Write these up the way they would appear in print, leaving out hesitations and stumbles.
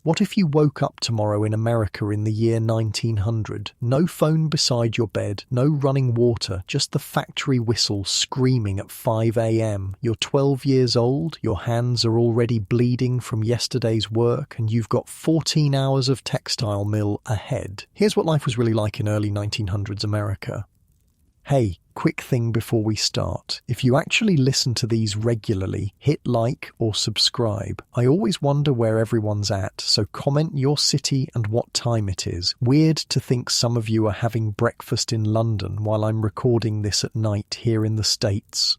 What if you woke up tomorrow in America in the year 1900? No phone beside your bed, no running water, just the factory whistle screaming at 5 a.m. You're 12 years old, your hands are already bleeding from yesterday's work, and you've got 14 hours of textile mill ahead. Here's what life was really like in early 1900s America. Hey, quick thing before we start. If you actually listen to these regularly, hit like or subscribe. I always wonder where everyone's at, so comment your city and what time it is. Weird to think some of you are having breakfast in London while I'm recording this at night here in the States.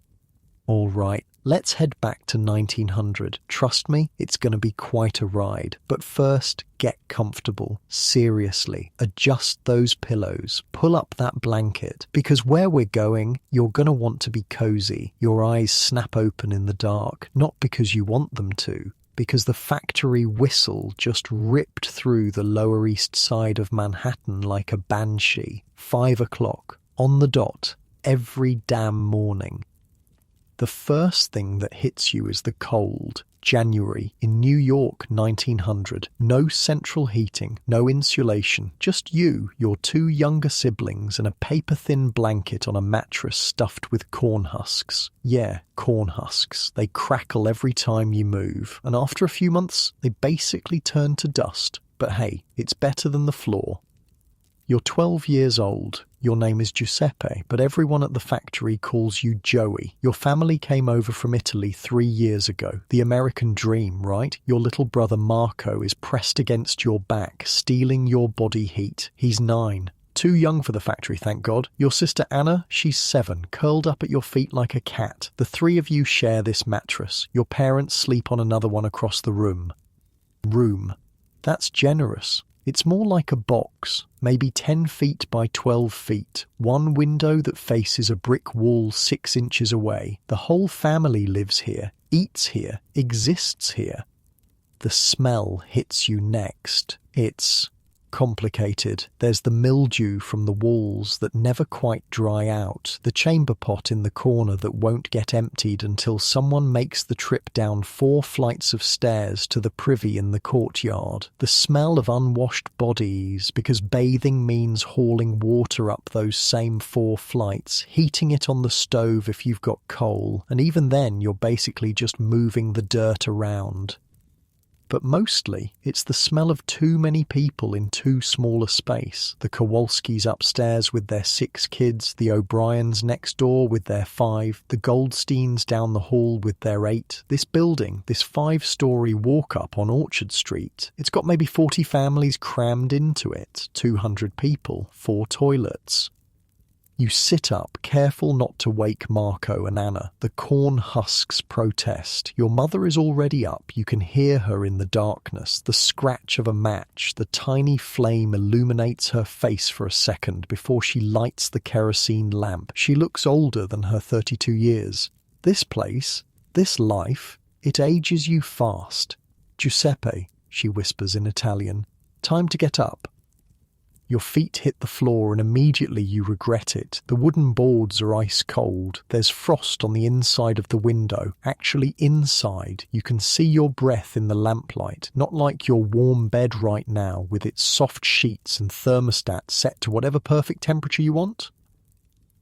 All right, let's head back to 1900. Trust me, it's going to be quite a ride. But first, get comfortable. Seriously, adjust those pillows. Pull up that blanket. Because where we're going, you're going to want to be cozy. Your eyes snap open in the dark, not because you want them to, because the factory whistle just ripped through the Lower East Side of Manhattan like a banshee. 5 o'clock, on the dot, every damn morning. The first thing that hits you is the cold. January in New York, 1900. No central heating, no insulation, just you, your 2 younger siblings, and a paper-thin blanket on a mattress stuffed with corn husks. Yeah, corn husks. They crackle every time you move, and after a few months, they basically turn to dust. But hey, it's better than the floor. You're 12 years old. Your name is Giuseppe, but everyone at the factory calls you Joey. Your family came over from Italy 3 years ago. The American dream, right? Your little brother Marco is pressed against your back, stealing your body heat. He's 9. Too young for the factory, thank God. Your sister Anna, she's 7, curled up at your feet like a cat. The 3 of you share this mattress. Your parents sleep on another one across the room. Room. That's generous. It's more like a box, maybe 10 feet by 12 feet. One window that faces a brick wall 6 inches away. The whole family lives here, eats here, exists here. The smell hits you next. It's complicated. There's the mildew from the walls that never quite dry out, the chamber pot in the corner that won't get emptied until someone makes the trip down 4 flights of stairs to the privy in the courtyard, the smell of unwashed bodies, because bathing means hauling water up those same 4 flights, heating it on the stove if you've got coal, and even then you're basically just moving the dirt around. But mostly, it's the smell of too many people in too small a space. The Kowalskis upstairs with their 6 kids, the O'Briens next door with their 5, the Goldsteins down the hall with their 8. This building, this 5-story walk-up on Orchard Street, it's got maybe 40 families crammed into it, 200 people, 4 toilets. You sit up, careful not to wake Marco and Anna. The corn husks protest. Your mother is already up. You can hear her in the darkness. The scratch of a match. The tiny flame illuminates her face for a second before she lights the kerosene lamp. She looks older than her 32 years. This place, this life, it ages you fast. Giuseppe, she whispers in Italian. Time to get up. Your feet hit the floor and immediately you regret it. The wooden boards are ice cold. There's frost on the inside of the window. Actually inside, you can see your breath in the lamplight, not like your warm bed right now with its soft sheets and thermostat set to whatever perfect temperature you want.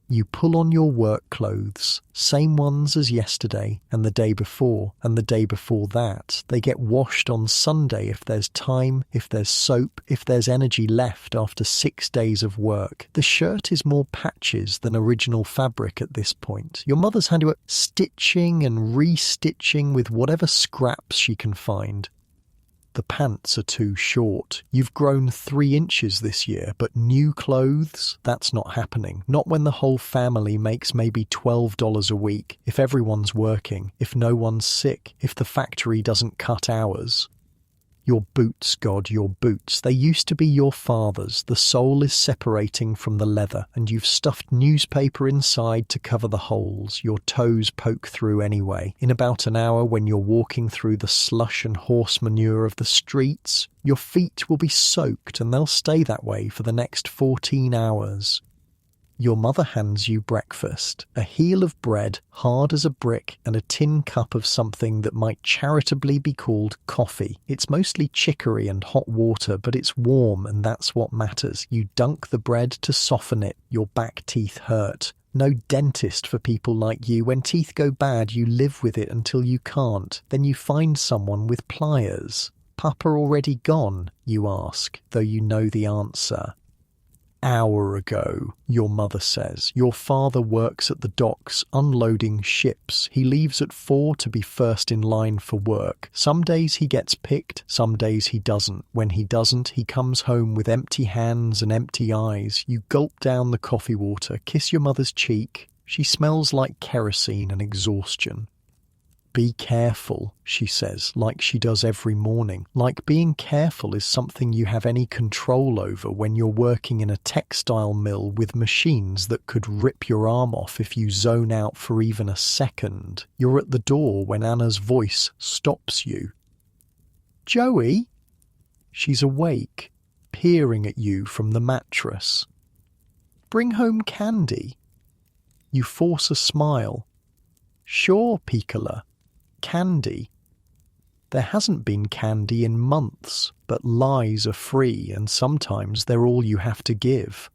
You pull on your work clothes, same ones as yesterday and the day before and the day before that. They get washed on Sunday if there's time, if there's soap, if there's energy left after 6 days of work. The shirt is more patches than original fabric at this point. Your mother's had to stitching and restitching with whatever scraps she can find. The pants are too short. You've grown 3 inches this year, but new clothes? That's not happening. Not when the whole family makes maybe $12 a week, if everyone's working, if no one's sick, if the factory doesn't cut hours. Your boots, God, your boots. They used to be your father's. The sole is separating from the leather, and you've stuffed newspaper inside to cover the holes. Your toes poke through anyway. In about an hour, when you're walking through the slush and horse manure of the streets, your feet will be soaked, and they'll stay that way for the next 14 hours. Your mother hands you breakfast, a heel of bread, hard as a brick, and a tin cup of something that might charitably be called coffee. It's mostly chicory and hot water, but it's warm, and that's what matters. You dunk the bread to soften it. Your back teeth hurt. No dentist for people like you. When teeth go bad, you live with it until you can't. Then you find someone with pliers. Papa already gone, you ask, though you know the answer. Hour ago, your mother says. Your father works at the docks, unloading ships. He leaves at 4 to be first in line for work. Some days he gets picked, some days he doesn't. When he doesn't, he comes home with empty hands and empty eyes. You gulp down the coffee water, kiss your mother's cheek. She smells like kerosene and exhaustion. Be careful, she says, like she does every morning. Like being careful is something you have any control over when you're working in a textile mill with machines that could rip your arm off if you zone out for even a second. You're at the door when Anna's voice stops you. Joey? She's awake, peering at you from the mattress. Bring home candy. You force a smile. Sure, Piccola. Candy. There hasn't been candy in months, but lies are free and sometimes they're all you have to give.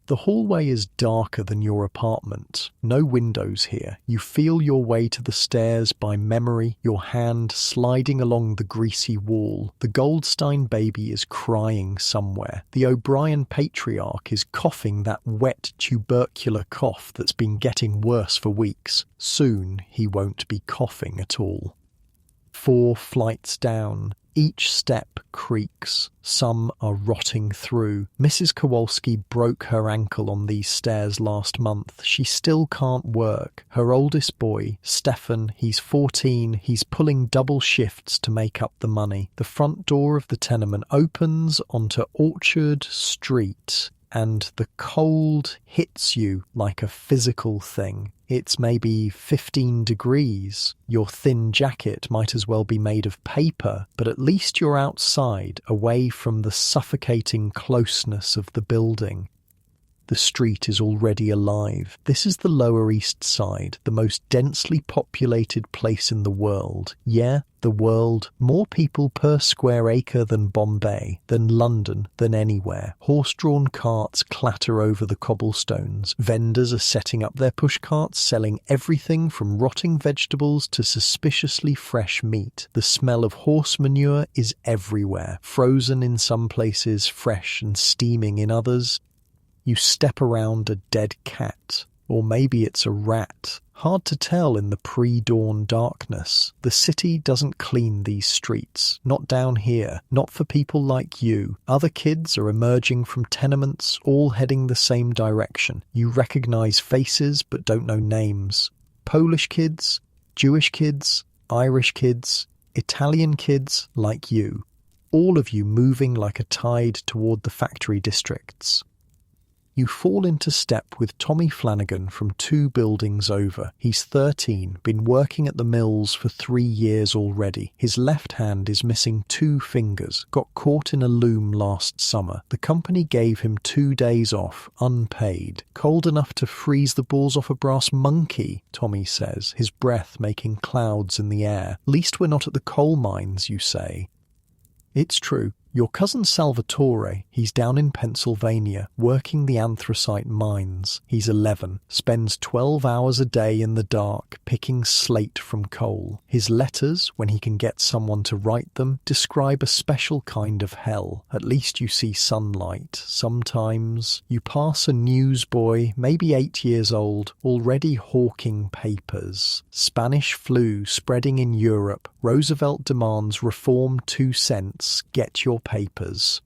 The hallway is darker than your apartment. No windows here. You feel your way to the stairs by memory, your hand sliding along the greasy wall. The Goldstein baby is crying somewhere. The O'Brien patriarch is coughing that wet tubercular cough that's been getting worse for weeks. Soon he won't be coughing at all. 4 flights down. Each step creaks. Some are rotting through. Mrs. Kowalski broke her ankle on these stairs last month. She still can't work. Her oldest boy, Stefan, he's 14. He's pulling double shifts to make up the money. The front door of the tenement opens onto Orchard Street, and the cold hits you like a physical thing. It's maybe 15 degrees. Your thin jacket might as well be made of paper, but at least you're outside, away from the suffocating closeness of the building. The street is already alive. This is the Lower East Side, the most densely populated place in the world. Yeah, the world. More people per square acre than Bombay, than London, than anywhere. Horse-drawn carts clatter over the cobblestones. Vendors are setting up their pushcarts, selling everything from rotting vegetables to suspiciously fresh meat. The smell of horse manure is everywhere. Frozen in some places, fresh and steaming in others. You step around a dead cat, or maybe it's a rat. Hard to tell in the pre-dawn darkness. The city doesn't clean these streets. Not down here. Not for people like you. Other kids are emerging from tenements, all heading the same direction. You recognize faces but don't know names. Polish kids, Jewish kids, Irish kids, Italian kids like you. All of you moving like a tide toward the factory districts. You fall into step with Tommy Flanagan from 2 buildings over. He's 13, been working at the mills for 3 years already. His left hand is missing 2 fingers, got caught in a loom last summer. The company gave him 2 days off, unpaid. Cold enough to freeze the balls off a brass monkey, Tommy says, his breath making clouds in the air. Least we're not at the coal mines, you say. It's true. Your cousin Salvatore, he's down in Pennsylvania, working the anthracite mines. He's 11, spends 12 hours a day in the dark, picking slate from coal. His letters, when he can get someone to write them, describe a special kind of hell. At least you see sunlight. Sometimes you pass a newsboy, maybe 8 years old, already hawking papers. Spanish flu spreading in Europe. Roosevelt demands reform 2 cents. Get your papers.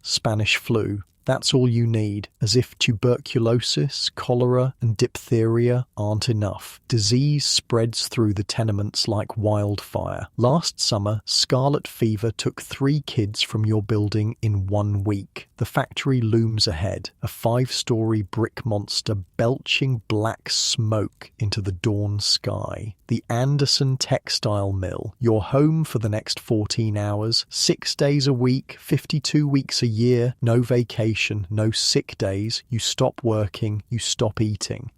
Spanish flu. That's all you need, as if tuberculosis, cholera, and diphtheria aren't enough. Disease spreads through the tenements like wildfire. Last summer, scarlet fever took 3 kids from your building in 1 week. The factory looms ahead, a 5-story brick monster belching black smoke into the dawn sky. The Anderson Textile Mill, your home for the next 14 hours, 6 days a week, 52 weeks a year, no vacation. vacation, no sick days, you stop working, you stop eating.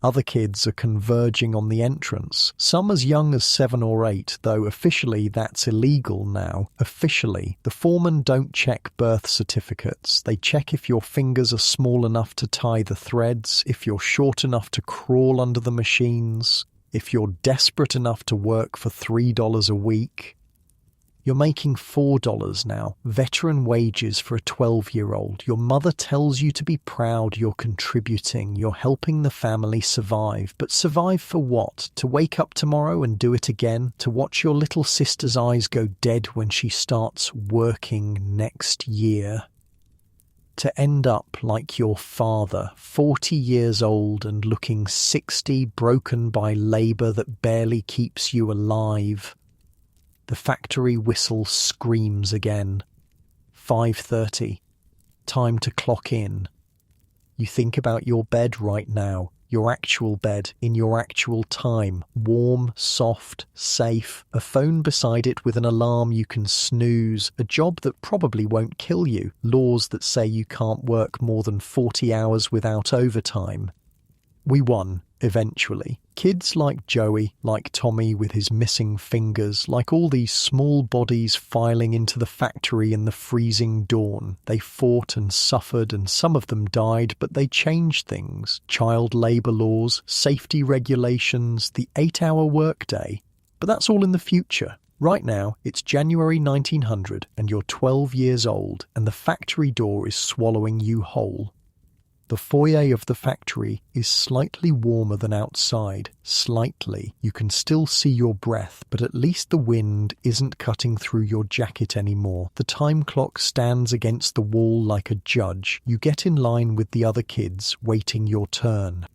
Other kids are converging on the entrance, some as young as 7 or 8, though officially that's illegal now. Officially, the foremen don't check birth certificates. They check if your fingers are small enough to tie the threads, if you're short enough to crawl under the machines, if you're desperate enough to work for $3 a week. You're making $4 now, veteran wages for a 12-year-old. Your mother tells you to be proud you're contributing, you're helping the family survive. But survive for what? To wake up tomorrow and do it again? To watch your little sister's eyes go dead when she starts working next year? To end up like your father, 40 years old and looking 60, broken by labour that barely keeps you alive? The factory whistle screams again. 5:30. Time to clock in. You think about your bed right now, your actual bed, in your actual time. Warm, soft, safe, a phone beside it with an alarm you can snooze, a job that probably won't kill you, laws that say you can't work more than 40 hours without overtime. We won, eventually. Kids like Joey, like Tommy with his missing fingers, like all these small bodies filing into the factory in the freezing dawn. They fought and suffered, and some of them died, but they changed things. Child labour laws, safety regulations, the 8-hour workday. But that's all in the future. Right now, it's January 1900, and you're 12 years old, and the factory door is swallowing you whole. The foyer of the factory is slightly warmer than outside. Slightly. You can still see your breath, but at least the wind isn't cutting through your jacket anymore. The time clock stands against the wall like a judge. You get in line with the other kids, waiting your turn.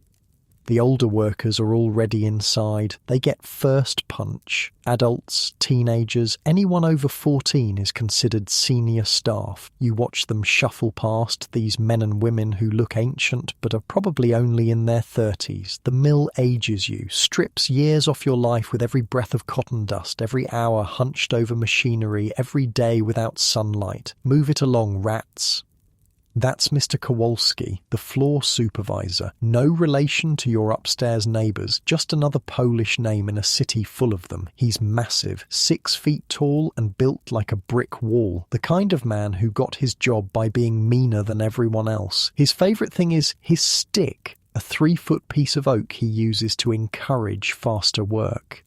The older workers are already inside. They get first punch. Adults, teenagers, anyone over 14 is considered senior staff. You watch them shuffle past, these men and women who look ancient but are probably only in their 30s. The mill ages you, strips years off your life with every breath of cotton dust, every hour hunched over machinery, every day without sunlight. Move it along, rats. That's Mr. Kowalski, the floor supervisor. No relation to your upstairs neighbours, just another Polish name in a city full of them. He's massive, 6 feet tall and built like a brick wall. The kind of man who got his job by being meaner than everyone else. His favourite thing is his stick, a 3-foot piece of oak he uses to encourage faster work.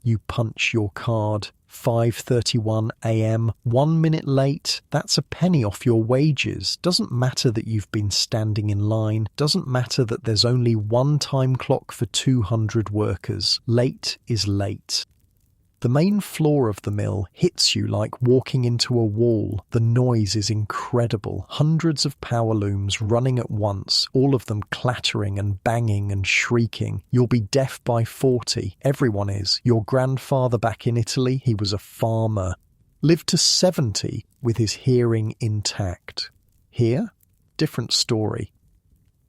You punch your card. 5:31 a.m. 1 minute late, that's a penny off your wages. Doesn't matter that you've been standing in line. Doesn't matter that there's only one time clock for 200 workers. Late is late. The main floor of the mill hits you like walking into a wall. The noise is incredible. Hundreds of power looms running at once, all of them clattering and banging and shrieking. You'll be deaf by 40. Everyone is. Your grandfather back in Italy, he was a farmer. Lived to 70 with his hearing intact. Here? Different story.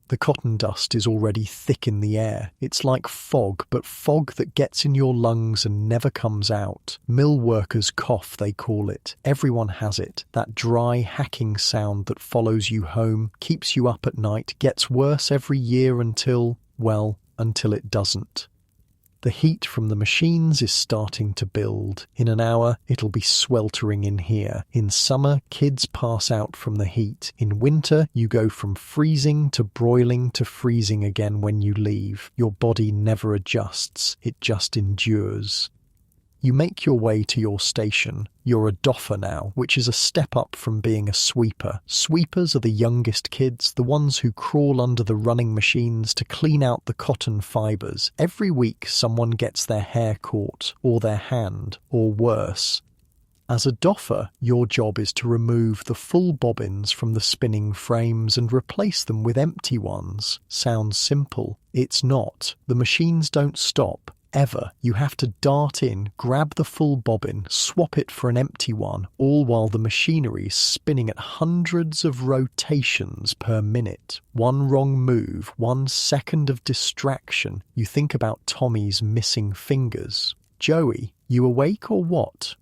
The cotton dust is already thick in the air. It's like fog, but fog that gets in your lungs and never comes out. Mill workers' cough, they call it. Everyone has it. That dry, hacking sound that follows you home, keeps you up at night, gets worse every year until it doesn't. The heat from the machines is starting to build. In an hour, it'll be sweltering in here. In summer, kids pass out from the heat. In winter, you go from freezing to broiling to freezing again when you leave. Your body never adjusts. It just endures. You make your way to your station. You're a doffer now, which is a step up from being a sweeper. Sweepers are the youngest kids, the ones who crawl under the running machines to clean out the cotton fibres. Every week someone gets their hair caught, or their hand, or worse. As a doffer, your job is to remove the full bobbins from the spinning frames and replace them with empty ones. Sounds simple. It's not. The machines don't stop. Ever. You have to dart in, grab the full bobbin, swap it for an empty one, all while the machinery is spinning at hundreds of rotations per minute. One wrong move, 1 second of distraction. You think about Tommy's missing fingers. Joey, you awake or what?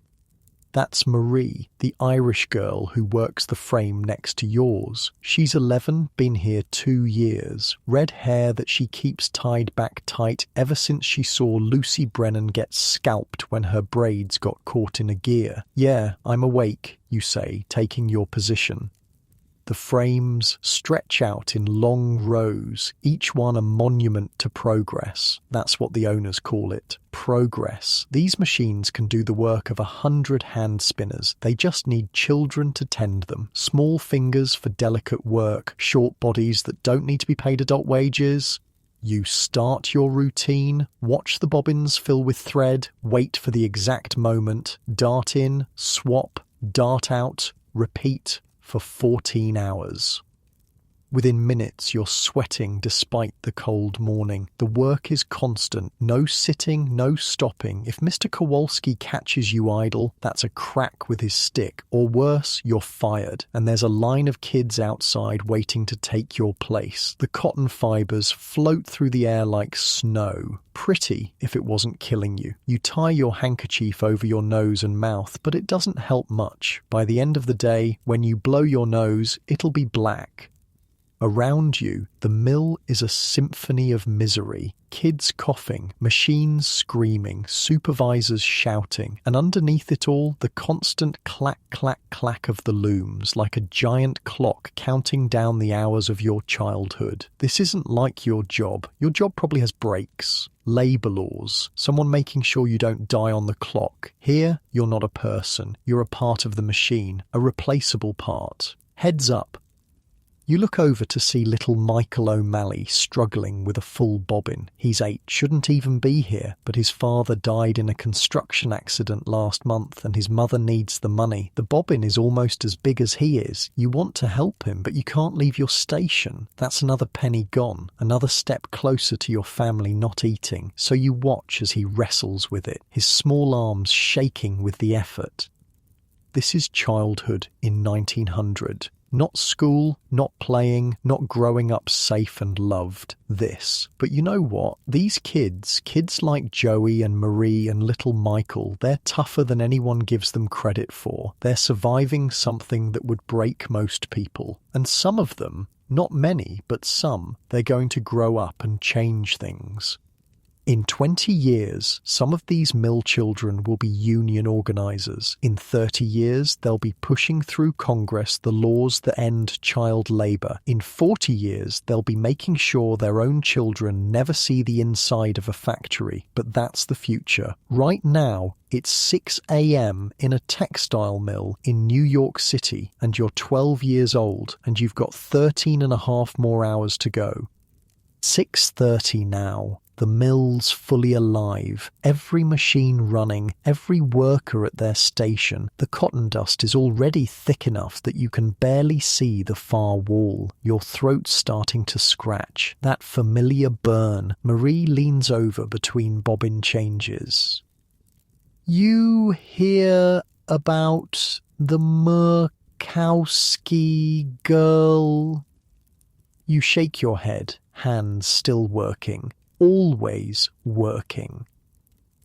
That's Marie, the Irish girl who works the frame next to yours. She's 11, been here 2 years. Red hair that she keeps tied back tight ever since she saw Lucy Brennan get scalped when her braids got caught in a gear. Yeah, I'm awake, you say, taking your position. The frames stretch out in long rows, each one a monument to progress. That's what the owners call it. Progress. These machines can do the work of 100 hand spinners. They just need children to tend them. Small fingers for delicate work, short bodies that don't need to be paid adult wages. You start your routine, watch the bobbins fill with thread, wait for the exact moment, dart in, swap, dart out, repeat for 14 hours. Within minutes, you're sweating despite the cold morning. The work is constant. No sitting, no stopping. If Mr. Kowalski catches you idle, that's a crack with his stick. Or worse, you're fired. And there's a line of kids outside waiting to take your place. The cotton fibers float through the air like snow. Pretty if it wasn't killing you. You tie your handkerchief over your nose and mouth, but it doesn't help much. By the end of the day, when you blow your nose, it'll be black. Around you, the mill is a symphony of misery. Kids coughing, machines screaming, supervisors shouting, and underneath it all, the constant clack, clack, clack of the looms, like a giant clock counting down the hours of your childhood. This isn't like your job. Your job probably has breaks, labour laws, someone making sure you don't die on the clock. Here, you're not a person. You're a part of the machine, a replaceable part. Heads up. You look over to see little Michael O'Malley struggling with a full bobbin. He's 8, shouldn't even be here, but his father died in a construction accident last month and his mother needs the money. The bobbin is almost as big as he is. You want to help him, but you can't leave your station. That's another penny gone, another step closer to your family not eating. So you watch as he wrestles with it, his small arms shaking with the effort. This is childhood in 1900. Not school, not playing, not growing up safe and loved. This. But you know what? These kids like Joey and Marie and little Michael, they're tougher than anyone gives them credit for. They're surviving something that would break most people. And some of them, not many, but some, they're going to grow up and change things. In 20 years, some of these mill children will be union organisers. In 30 years, they'll be pushing through Congress the laws that end child labour. In 40 years, they'll be making sure their own children never see the inside of a factory. But that's the future. Right now, it's 6 a.m. in a textile mill in New York City, and you're 12 years old, and you've got 13 and a half more hours to go. 6:30 now. The mill's fully alive, every machine running, every worker at their station. The cotton dust is already thick enough that you can barely see the far wall. Your throat's starting to scratch. That familiar burn. Marie leans over between bobbin changes. You hear about the Murkowski girl? You shake your head, hands still working. Always working.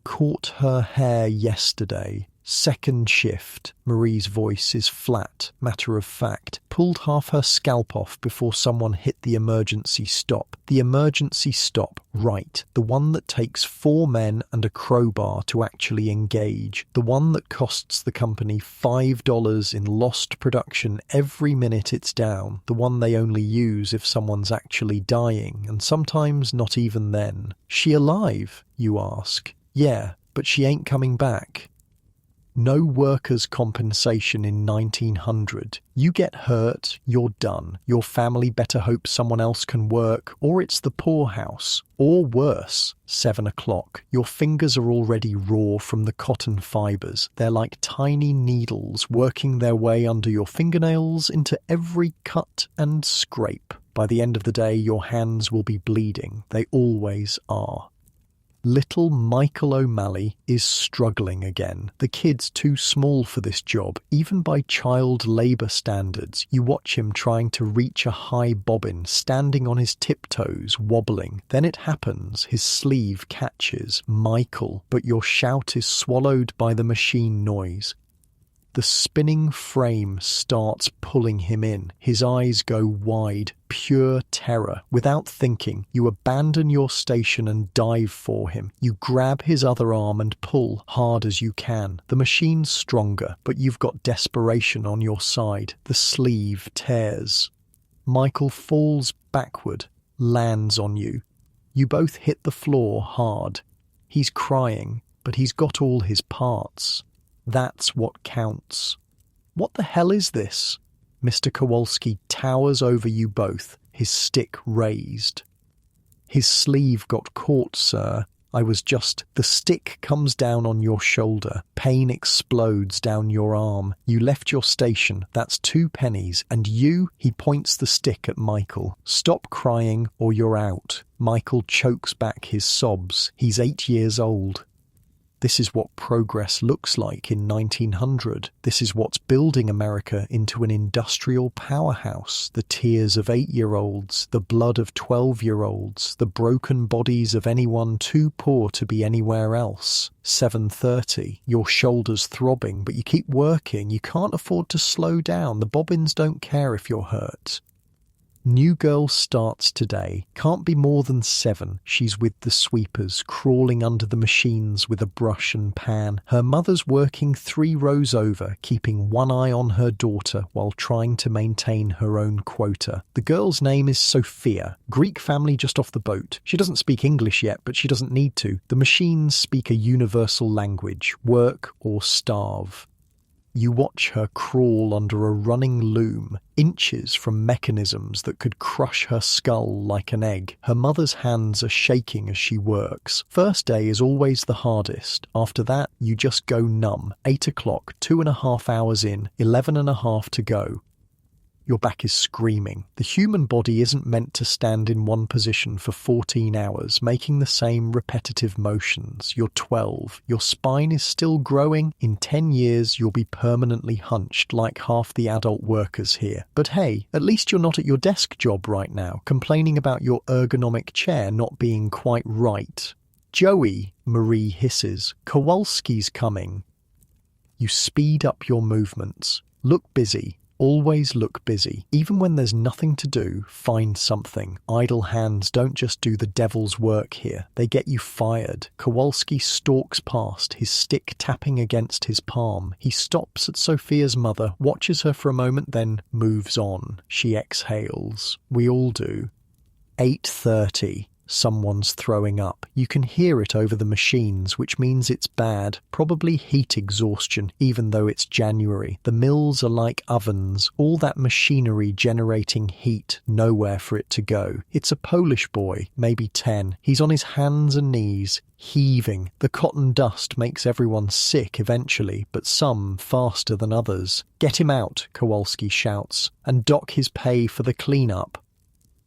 Caught her hair yesterday. Second shift. Marie's voice is flat, matter of fact. Pulled half her scalp off before someone hit the emergency stop. The emergency stop, right. The one that takes 4 men and a crowbar to actually engage. The one that costs the company $5 in lost production every minute it's down. The one they only use if someone's actually dying, and sometimes not even then. She alive, you ask? Yeah, but she ain't coming back. No workers' compensation in 1900. You get hurt, you're done. Your family better hope someone else can work, or it's the poorhouse. Or worse, 7 o'clock. Your fingers are already raw from the cotton fibers. They're like tiny needles working their way under your fingernails into every cut and scrape. By the end of the day, your hands will be bleeding. They always are. Little Michael O'Malley is struggling again. The kid's too small for this job, even by child labour standards. You watch him trying to reach a high bobbin, standing on his tiptoes, wobbling. Then it happens, his sleeve catches. Michael, but your shout is swallowed by the machine noise. The spinning frame starts pulling him in. His eyes go wide, pure terror. Without thinking, you abandon your station and dive for him. You grab his other arm and pull hard as you can. The machine's stronger, but you've got desperation on your side. The sleeve tears. Michael falls backward, lands on you. You both hit the floor hard. He's crying, but he's got all his parts. That's what counts. What the hell is this? Mr. Kowalski towers over you both, his stick raised. His sleeve got caught, sir. The stick comes down on your shoulder. Pain explodes down your arm. You left your station. That's 2 pennies. And you, he points the stick at Michael. Stop crying or you're out. Michael chokes back his sobs. He's 8 years old. This is what progress looks like in 1900. This is what's building America into an industrial powerhouse. The tears of 8-year-olds, the blood of 12-year-olds, the broken bodies of anyone too poor to be anywhere else. 7:30, your shoulders throbbing, but you keep working. You can't afford to slow down. The bobbins don't care if you're hurt. New girl starts today. Can't be more than 7. She's with the sweepers, crawling under the machines with a brush and pan. Her mother's working 3 rows over, keeping one eye on her daughter while trying to maintain her own quota. The girl's name is Sophia. Greek family just off the boat. She doesn't speak English yet, but she doesn't need to. The machines speak a universal language: work or starve. You watch her crawl under a running loom, inches from mechanisms that could crush her skull like an egg. Her mother's hands are shaking as she works. First day is always the hardest. After that, you just go numb. 8 o'clock, 2.5 hours in, 11.5 to go. Your back is screaming. The human body isn't meant to stand in one position for 14 hours, making the same repetitive motions. You're 12. Your spine is still growing. In 10 years, you'll be permanently hunched like half the adult workers here. But hey, at least you're not at your desk job right now, complaining about your ergonomic chair not being quite right. Joey, Marie hisses. Kowalski's coming. You speed up your movements. Look busy. Always look busy. Even when there's nothing to do, find something. Idle hands don't just do the devil's work here. They get you fired. Kowalski stalks past, his stick tapping against his palm. He stops at Sophia's mother, watches her for a moment, then moves on. She exhales. We all do. 8:30. Someone's throwing up. You can hear it over the machines, which means it's bad. Probably heat exhaustion, even though it's January. The mills are like ovens. All that machinery generating heat, nowhere for it to go. It's a Polish boy, maybe 10. He's on his hands and knees, heaving. The cotton dust makes everyone sick eventually, but some faster than others. Get him out, Kowalski shouts, and dock his pay for the clean-up.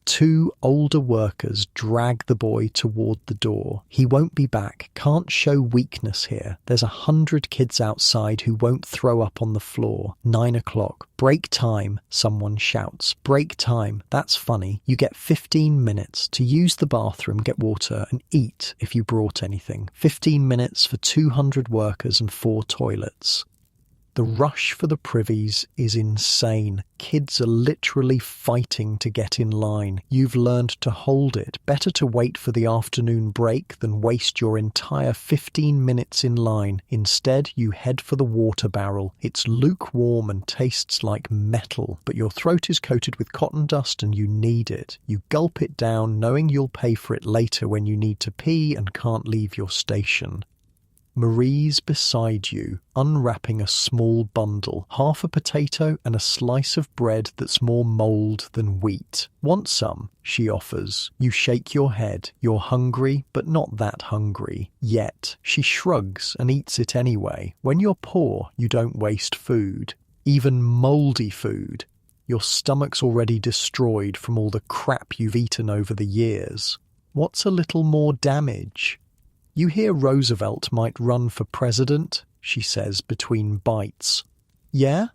2 older workers drag the boy toward the door. He won't be back. Can't show weakness here. There's 100 kids outside who won't throw up on the floor. 9 o'clock. Break time, someone shouts. Break time. That's funny. You get 15 minutes to use the bathroom, get water, and eat if you brought anything. 15 minutes for 200 workers and 4 toilets. The rush for the privies is insane. Kids are literally fighting to get in line. You've learned to hold it. Better to wait for the afternoon break than waste your entire 15 minutes in line. Instead, you head for the water barrel. It's lukewarm and tastes like metal, but your throat is coated with cotton dust and you need it. You gulp it down, knowing you'll pay for it later when you need to pee and can't leave your station. Marie's beside you, unwrapping a small bundle, half a potato and a slice of bread that's more mould than wheat. Want some? She offers. You shake your head. You're hungry, but not that hungry. Yet. She shrugs and eats it anyway. When you're poor, you don't waste food. Even mouldy food. Your stomach's already destroyed from all the crap you've eaten over the years. What's a little more damage? You hear Roosevelt might run for president, she says between bites. Yeah?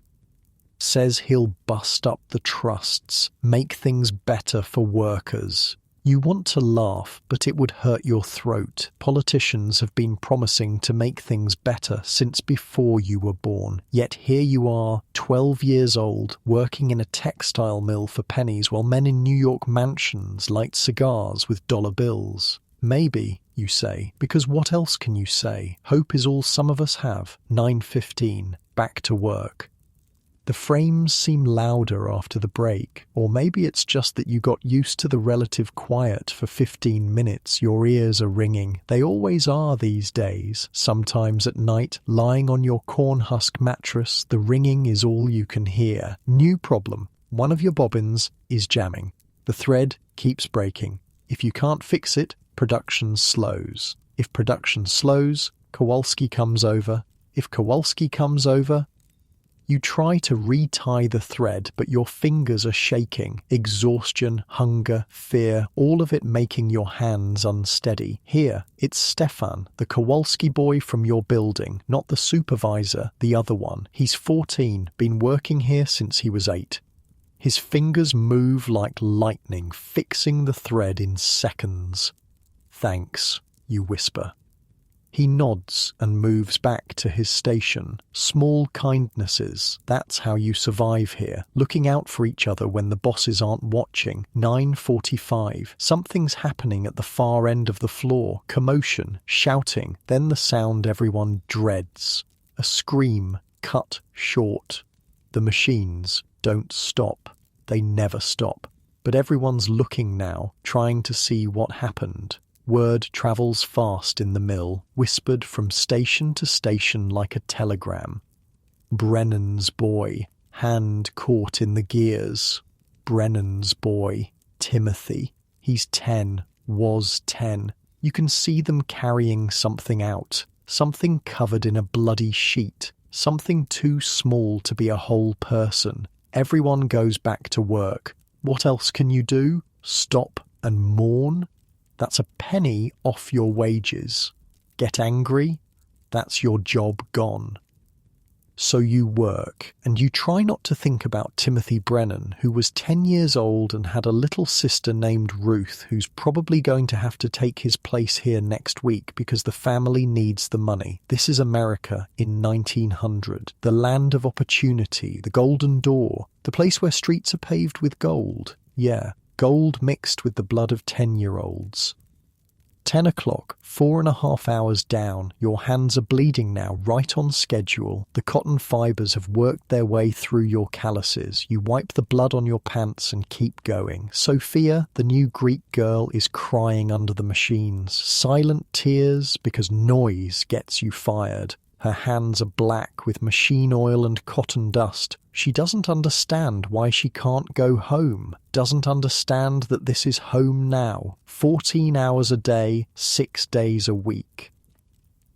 Says he'll bust up the trusts, make things better for workers. You want to laugh, but it would hurt your throat. Politicians have been promising to make things better since before you were born. Yet here you are, 12 years old, working in a textile mill for pennies while men in New York mansions light cigars with dollar bills. Maybe, you say, because what else can you say? Hope is all some of us have. 9:15, back to work. The frames seem louder after the break, or maybe it's just that you got used to the relative quiet for 15 minutes. Your ears are ringing. They always are these days. Sometimes at night, lying on your corn husk mattress, the ringing is all you can hear. New problem. One of your bobbins is jamming. The thread keeps breaking. If you can't fix it, production slows. If production slows, Kowalski comes over. If Kowalski comes over, you try to retie the thread, but your fingers are shaking. Exhaustion, hunger, fear, all of it making your hands unsteady. Here, it's Stefan, the Kowalski boy from your building, not the supervisor, the other one. He's 14, been working here since he was 8. His fingers move like lightning, fixing the thread in seconds. "Thanks," you whisper. He nods and moves back to his station. Small kindnesses, that's how you survive here. Looking out for each other when the bosses aren't watching. 9:45. Something's happening at the far end of the floor. Commotion, shouting, then the sound everyone dreads. A scream cut short. The machines don't stop. They never stop. But everyone's looking now, trying to see what happened. Word travels fast in the mill, whispered from station to station like a telegram. Brennan's boy, hand caught in the gears. Brennan's boy, Timothy. He's 10, was 10. You can see them carrying something out, something covered in a bloody sheet, something too small to be a whole person. Everyone goes back to work. What else can you do? Stop and mourn? That's a penny off your wages. Get angry? That's your job gone. So you work, and you try not to think about Timothy Brennan, who was 10 years old and had a little sister named Ruth, who's probably going to have to take his place here next week because the family needs the money. This is America in 1900, the land of opportunity, the golden door, the place where streets are paved with gold. Yeah. Gold mixed with the blood of 10-year-olds. 10 o'clock, 4.5 hours down. Your hands are bleeding now, right on schedule. The cotton fibers have worked their way through your calluses. You wipe the blood on your pants and keep going. Sophia, the new Greek girl, is crying under the machines. Silent tears because noise gets you fired. Her hands are black with machine oil and cotton dust. She doesn't understand why she can't go home. Doesn't understand that this is home now. 14 hours a day, 6 days a week.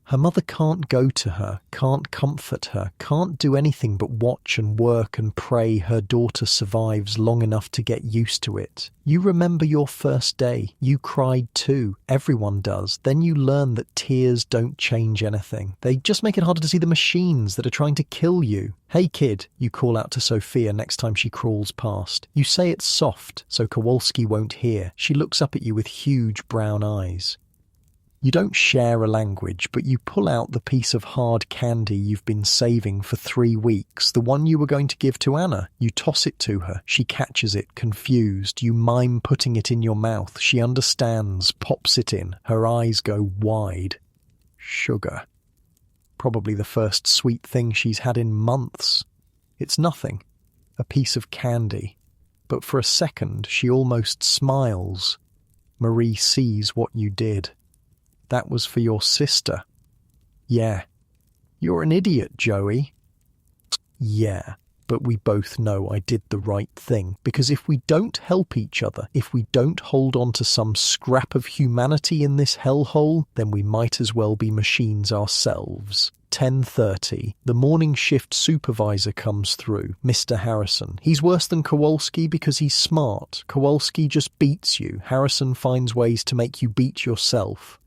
Her mother can't go to her, can't comfort her, can't do anything but watch and work and pray her daughter survives long enough to get used to it. You remember your first day. You cried too. Everyone does. Then you learn that tears don't change anything. They just make it harder to see the machines that are trying to kill you. "Hey kid," you call out to Sophia next time she crawls past. You say it's soft, so Kowalski won't hear. She looks up at you with huge brown eyes. You don't share a language, but you pull out the piece of hard candy you've been saving for 3 weeks, the one you were going to give to Anna. You toss it to her. She catches it, confused. You mime putting it in your mouth. She understands, pops it in. Her eyes go wide. Sugar. Probably the first sweet thing she's had in months. It's nothing. A piece of candy. But for a second, she almost smiles. Marie sees what you did. That was for your sister. Yeah. You're an idiot, Joey. Yeah, but we both know I did the right thing. Because if we don't help each other, if we don't hold on to some scrap of humanity in this hellhole, then we might as well be machines ourselves. 10:30. The morning shift supervisor comes through, Mr. Harrison. He's worse than Kowalski because he's smart. Kowalski just beats you. Harrison finds ways to make you beat yourself.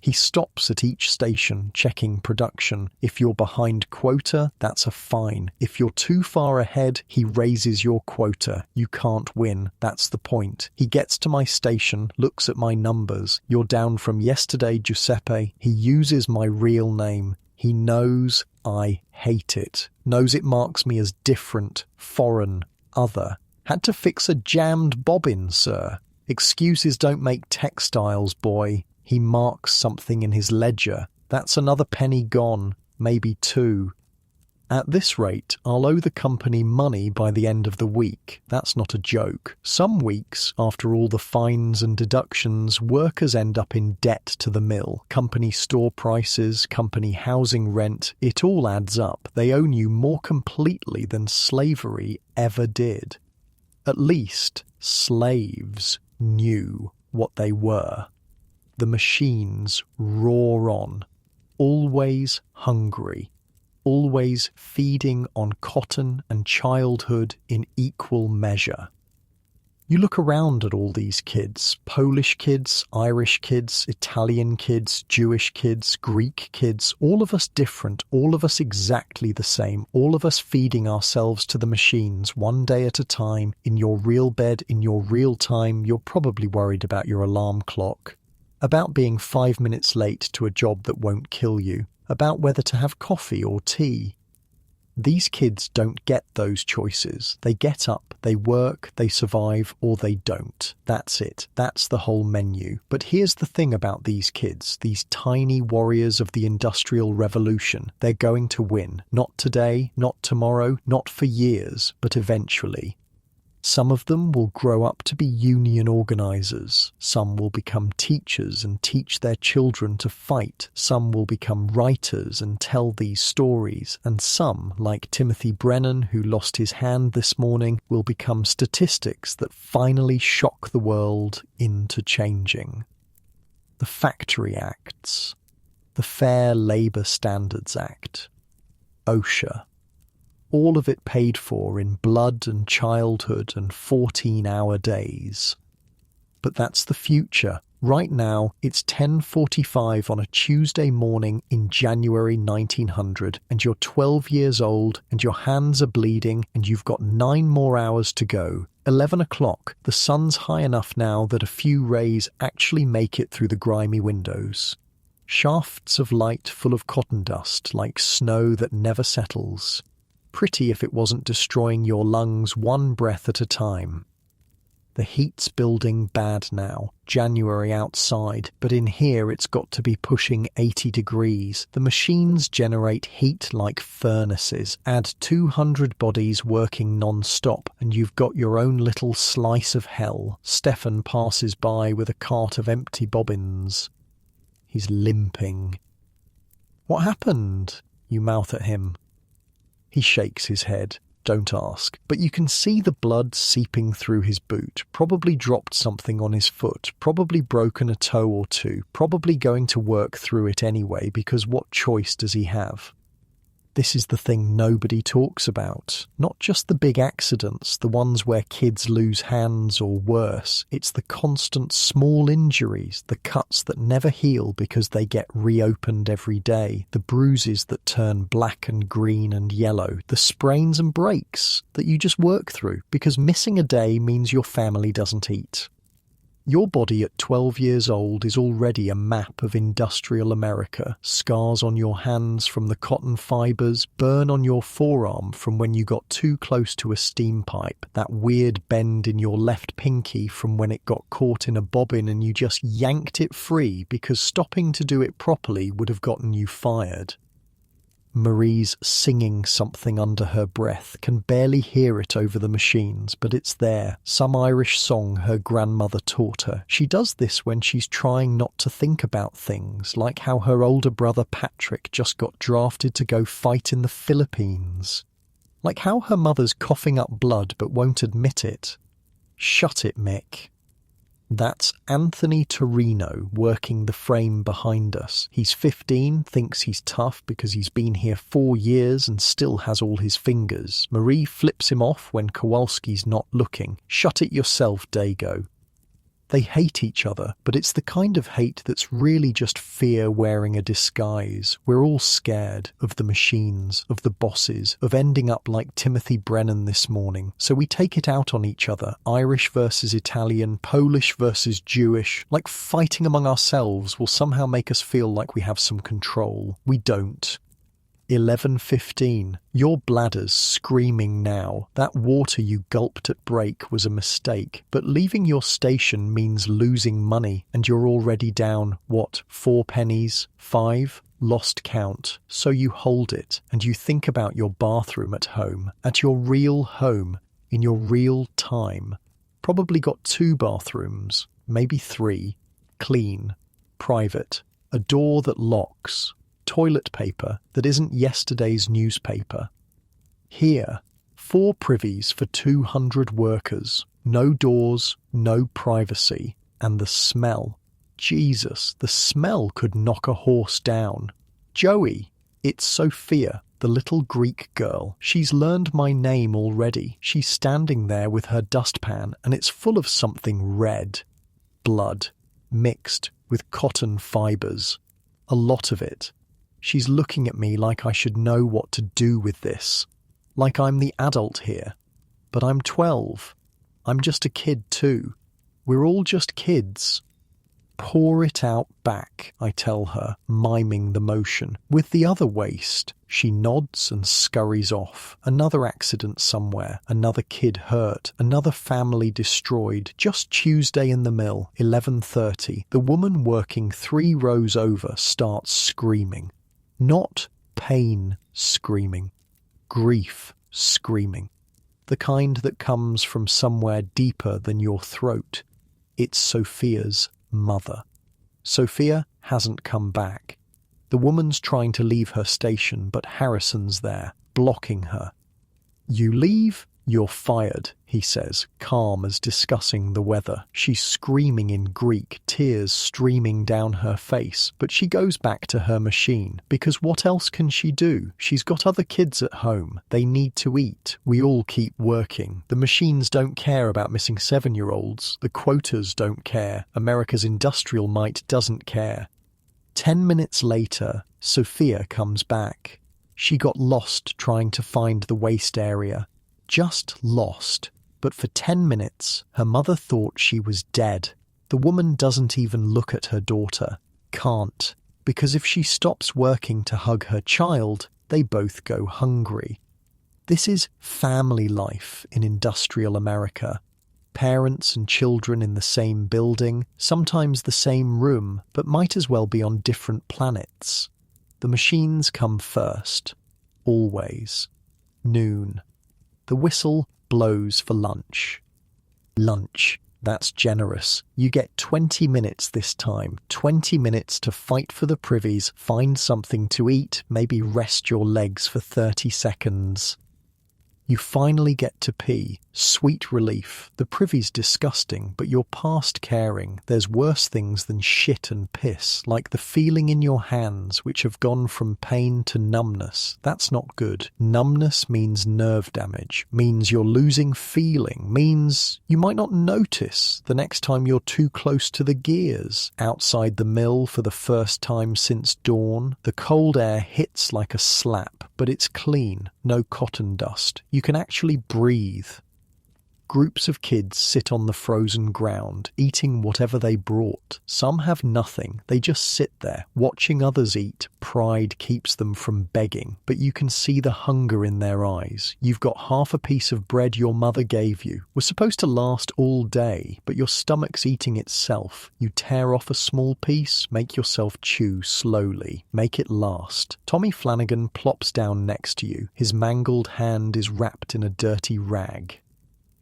He stops at each station, checking production. If you're behind quota, that's a fine. If you're too far ahead, he raises your quota. You can't win. That's the point. He gets to my station, looks at my numbers. You're down from yesterday, Giuseppe. He uses my real name. He knows I hate it. Knows it marks me as different, foreign, other. Had to fix a jammed bobbin, sir. Excuses don't make textiles, boy. He marks something in his ledger. That's another penny gone, maybe two. At this rate, I'll owe the company money by the end of the week. That's not a joke. Some weeks, after all the fines and deductions, workers end up in debt to the mill. Company store prices, company housing rent, it all adds up. They own you more completely than slavery ever did. At least, slaves knew what they were. The machines roar on, always hungry, always feeding on cotton and childhood in equal measure. You look around at all these kids, Polish kids, Irish kids, Italian kids, Jewish kids, Greek kids, all of us different, all of us exactly the same, all of us feeding ourselves to the machines one day at a time, in your real bed, in your real time. You're probably worried about your alarm clock, about being 5 minutes late to a job that won't kill you, about whether to have coffee or tea. These kids don't get those choices. They get up, they work, they survive, or they don't. That's it. That's the whole menu. But here's the thing about these kids, these tiny warriors of the Industrial Revolution. They're going to win. Not today, not tomorrow, not for years, but eventually. Some of them will grow up to be union organizers. Some will become teachers and teach their children to fight. Some will become writers and tell these stories. And some, like Timothy Brennan, who lost his hand this morning, will become statistics that finally shock the world into changing. The Factory Acts, the Fair Labour Standards Act, OSHA, all of it paid for in blood and childhood and 14-hour days. But that's the future. Right now, it's 10:45 on a Tuesday morning in January 1900, and you're 12 years old, and your hands are bleeding, and you've got 9 more hours to go. 11 o'clock, the sun's high enough now that a few rays actually make it through the grimy windows. Shafts of light full of cotton dust, like snow that never settles. Pretty if it wasn't destroying your lungs one breath at a time. The heat's building bad now. January outside, but in here it's got to be pushing 80 degrees. The machines generate heat like furnaces. Add 200 bodies working non-stop, and you've got your own little slice of hell. Stefan passes by with a cart of empty bobbins. He's limping. "What happened?" you mouth at him. He shakes his head. Don't ask. But you can see the blood seeping through his boot. Probably dropped something on his foot. Probably broken a toe or two. Probably going to work through it anyway, because what choice does he have? This is the thing nobody talks about. Not just the big accidents, the ones where kids lose hands or worse. It's the constant small injuries, the cuts that never heal because they get reopened every day, the bruises that turn black and green and yellow, the sprains and breaks that you just work through because missing a day means your family doesn't eat. Your body at 12 years old is already a map of industrial America. Scars on your hands from the cotton fibres, burn on your forearm from when you got too close to a steam pipe, that weird bend in your left pinky from when it got caught in a bobbin and you just yanked it free because stopping to do it properly would have gotten you fired. Marie's singing something under her breath, can barely hear it over the machines, but it's there. Some Irish song her grandmother taught her. She does this when she's trying not to think about things, like how her older brother Patrick just got drafted to go fight in the Philippines. Like how her mother's coughing up blood but won't admit it. Shut it, Mick. That's Anthony Torino working the frame behind us. He's 15, thinks he's tough because he's been here 4 years and still has all his fingers. Marie flips him off when Kowalski's not looking. Shut it yourself, Dago. They hate each other, but it's the kind of hate that's really just fear wearing a disguise. We're all scared of the machines, of the bosses, of ending up like Timothy Brennan this morning. So we take it out on each other, Irish versus Italian, Polish versus Jewish, like fighting among ourselves will somehow make us feel like we have some control. We don't. 11:15. Your bladder's screaming now. That water you gulped at break was a mistake. But leaving your station means losing money, and you're already down, what, 4 pennies? 5? Lost count. So you hold it, and you think about your bathroom at home, at your real home, in your real time. Probably got 2 bathrooms, maybe 3. Clean. Private. A door that locks. Toilet paper that isn't yesterday's newspaper. Here, 4 privies for 200 workers. No doors, no privacy. And the smell. Jesus, the smell could knock a horse down. Joey, it's Sophia, the little Greek girl. She's learned my name already. She's standing there with her dustpan, and it's full of something red. Blood, mixed with cotton fibers. A lot of it. She's looking at me like I should know what to do with this. Like I'm the adult here. But I'm 12. I'm just a kid too. We're all just kids. Pour it out back, I tell her, miming the motion. With the other waste. She nods and scurries off. Another accident somewhere. Another kid hurt. Another family destroyed. Just Tuesday in the mill, 11:30. The woman working 3 rows over starts screaming. Not pain screaming. Grief screaming. The kind that comes from somewhere deeper than your throat. It's Sophia's mother. Sophia hasn't come back. The woman's trying to leave her station, but Harrison's there, blocking her. You leave, you're fired, he says, calm as discussing the weather. She's screaming in Greek, tears streaming down her face, but she goes back to her machine, because what else can she do? She's got other kids at home. They need to eat. We all keep working. The machines don't care about missing 7-year-olds. The quotas don't care. America's industrial might doesn't care. 10 minutes later, Sophia comes back. She got lost trying to find the waste area. Just lost. But for 10 minutes, her mother thought she was dead. The woman doesn't even look at her daughter. Can't. Because if she stops working to hug her child, they both go hungry. This is family life in industrial America. Parents and children in the same building, sometimes the same room, but might as well be on different planets. The machines come first. Always. Noon. The whistle blows for lunch. Lunch. That's generous. You get 20 minutes this time. 20 minutes to fight for the privies, find something to eat, maybe rest your legs for 30 seconds. You finally get to pee. Sweet relief. The privy's disgusting, but you're past caring. There's worse things than shit and piss, like the feeling in your hands, which have gone from pain to numbness. That's not good. Numbness means nerve damage, means you're losing feeling, means you might not notice the next time you're too close to the gears. Outside the mill for the first time since dawn, the cold air hits like a slap, but it's clean, no cotton dust. You can actually breathe. Groups of kids sit on the frozen ground, eating whatever they brought. Some have nothing. They just sit there, watching others eat. Pride keeps them from begging, but you can see the hunger in their eyes. You've got half a piece of bread your mother gave you. Was supposed to last all day, but your stomach's eating itself. You tear off a small piece, make yourself chew slowly. Make it last. Tommy Flanagan plops down next to you. His mangled hand is wrapped in a dirty rag.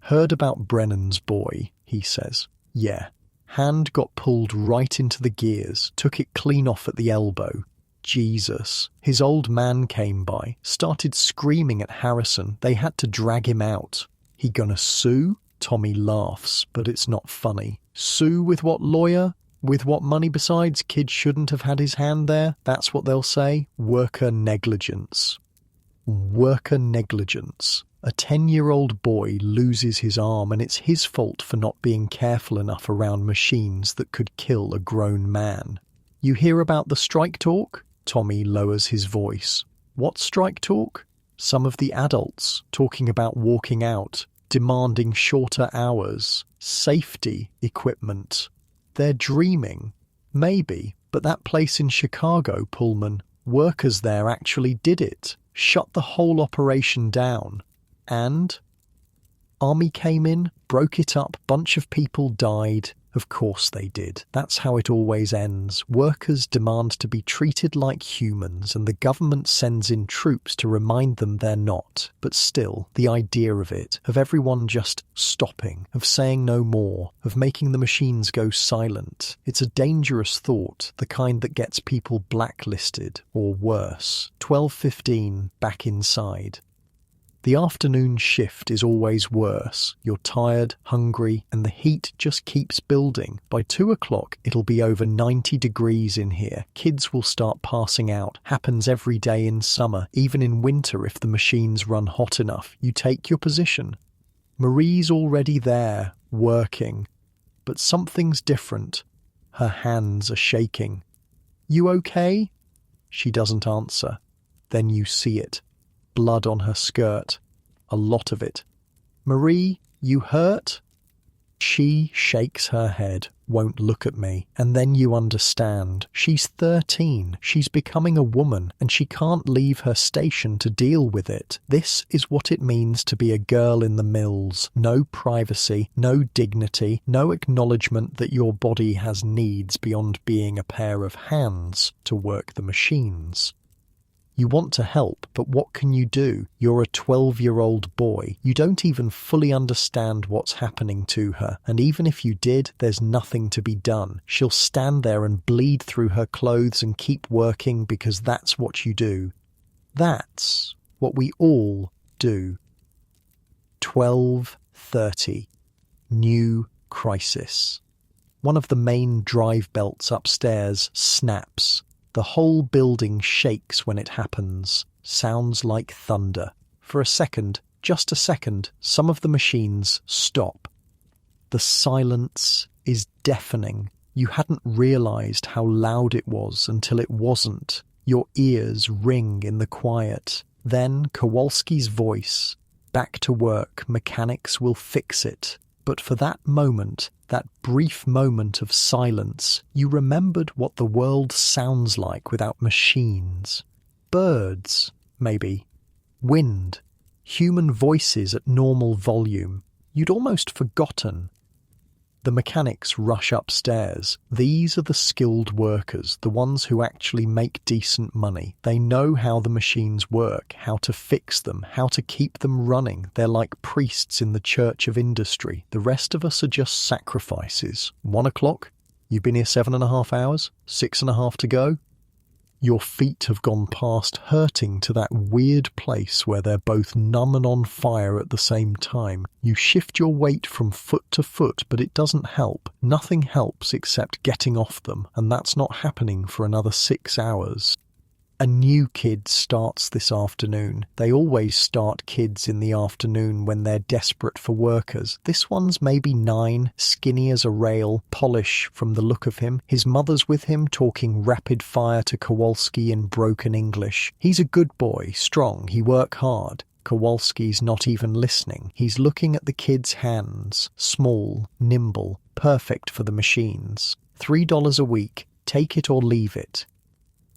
Heard about Brennan's boy, he says. Yeah. Hand got pulled right into the gears, took it clean off at the elbow. Jesus. His old man came by, started screaming at Harrison. They had to drag him out. He gonna sue? Tommy laughs, but it's not funny. Sue with what lawyer? With what money besides? Kid shouldn't have had his hand there? That's what they'll say? Worker negligence. Worker negligence. A 10-year-old boy loses his arm and it's his fault for not being careful enough around machines that could kill a grown man. You hear about the strike talk? Tommy lowers his voice. What strike talk? Some of the adults talking about walking out, demanding shorter hours, safety equipment. They're dreaming. Maybe, but that place in Chicago, Pullman, workers there actually did it, shut the whole operation down. And? Army came in, broke it up, bunch of people died. Of course they did. That's how it always ends. Workers demand to be treated like humans, and the government sends in troops to remind them they're not. But still, the idea of it, of everyone just stopping, of saying no more, of making the machines go silent, it's a dangerous thought, the kind that gets people blacklisted, or worse. 12:15, back inside. The afternoon shift is always worse. You're tired, hungry, and the heat just keeps building. By 2 o'clock, it'll be over 90 degrees in here. Kids will start passing out. Happens every day in summer, even in winter if the machines run hot enough. You take your position. Marie's already there, working. But something's different. Her hands are shaking. You okay? She doesn't answer. Then you see it. Blood on her skirt. A lot of it. Marie, you hurt? She shakes her head, won't look at me, and then you understand. She's 13, she's becoming a woman, and she can't leave her station to deal with it. This is what it means to be a girl in the mills. No privacy, no dignity, no acknowledgement that your body has needs beyond being a pair of hands to work the machines. You want to help, but what can you do? You're a 12-year-old boy. You don't even fully understand what's happening to her, and even if you did, there's nothing to be done. She'll stand there and bleed through her clothes and keep working because that's what you do. That's what we all do. 12:30. New crisis. One of the main drive belts upstairs snaps. The whole building shakes when it happens. Sounds like thunder. For a second, just a second, some of the machines stop. The silence is deafening. You hadn't realized how loud it was until it wasn't. Your ears ring in the quiet. Then Kowalski's voice. Back to work, mechanics will fix it. But for that moment, that brief moment of silence, you remembered what the world sounds like without machines. Birds, maybe. Wind. Human voices at normal volume. You'd almost forgotten. The mechanics rush upstairs. These are the skilled workers, the ones who actually make decent money. They know how the machines work, how to fix them, how to keep them running. They're like priests in the church of industry. The rest of us are just sacrifices. 1 o'clock? You've been here 7.5 hours? 6.5 to go? Your feet have gone past hurting to that weird place where they're both numb and on fire at the same time. You shift your weight from foot to foot, but it doesn't help. Nothing helps except getting off them, and that's not happening for another 6 hours. A new kid starts this afternoon. They always start kids in the afternoon when they're desperate for workers. This one's maybe 9, skinny as a rail, polish from the look of him. His mother's with him, talking rapid fire to Kowalski in broken English. He's a good boy, strong, he work hard. Kowalski's not even listening. He's looking at the kid's hands. Small, nimble, perfect for the machines. $3 a week. Take it or leave it.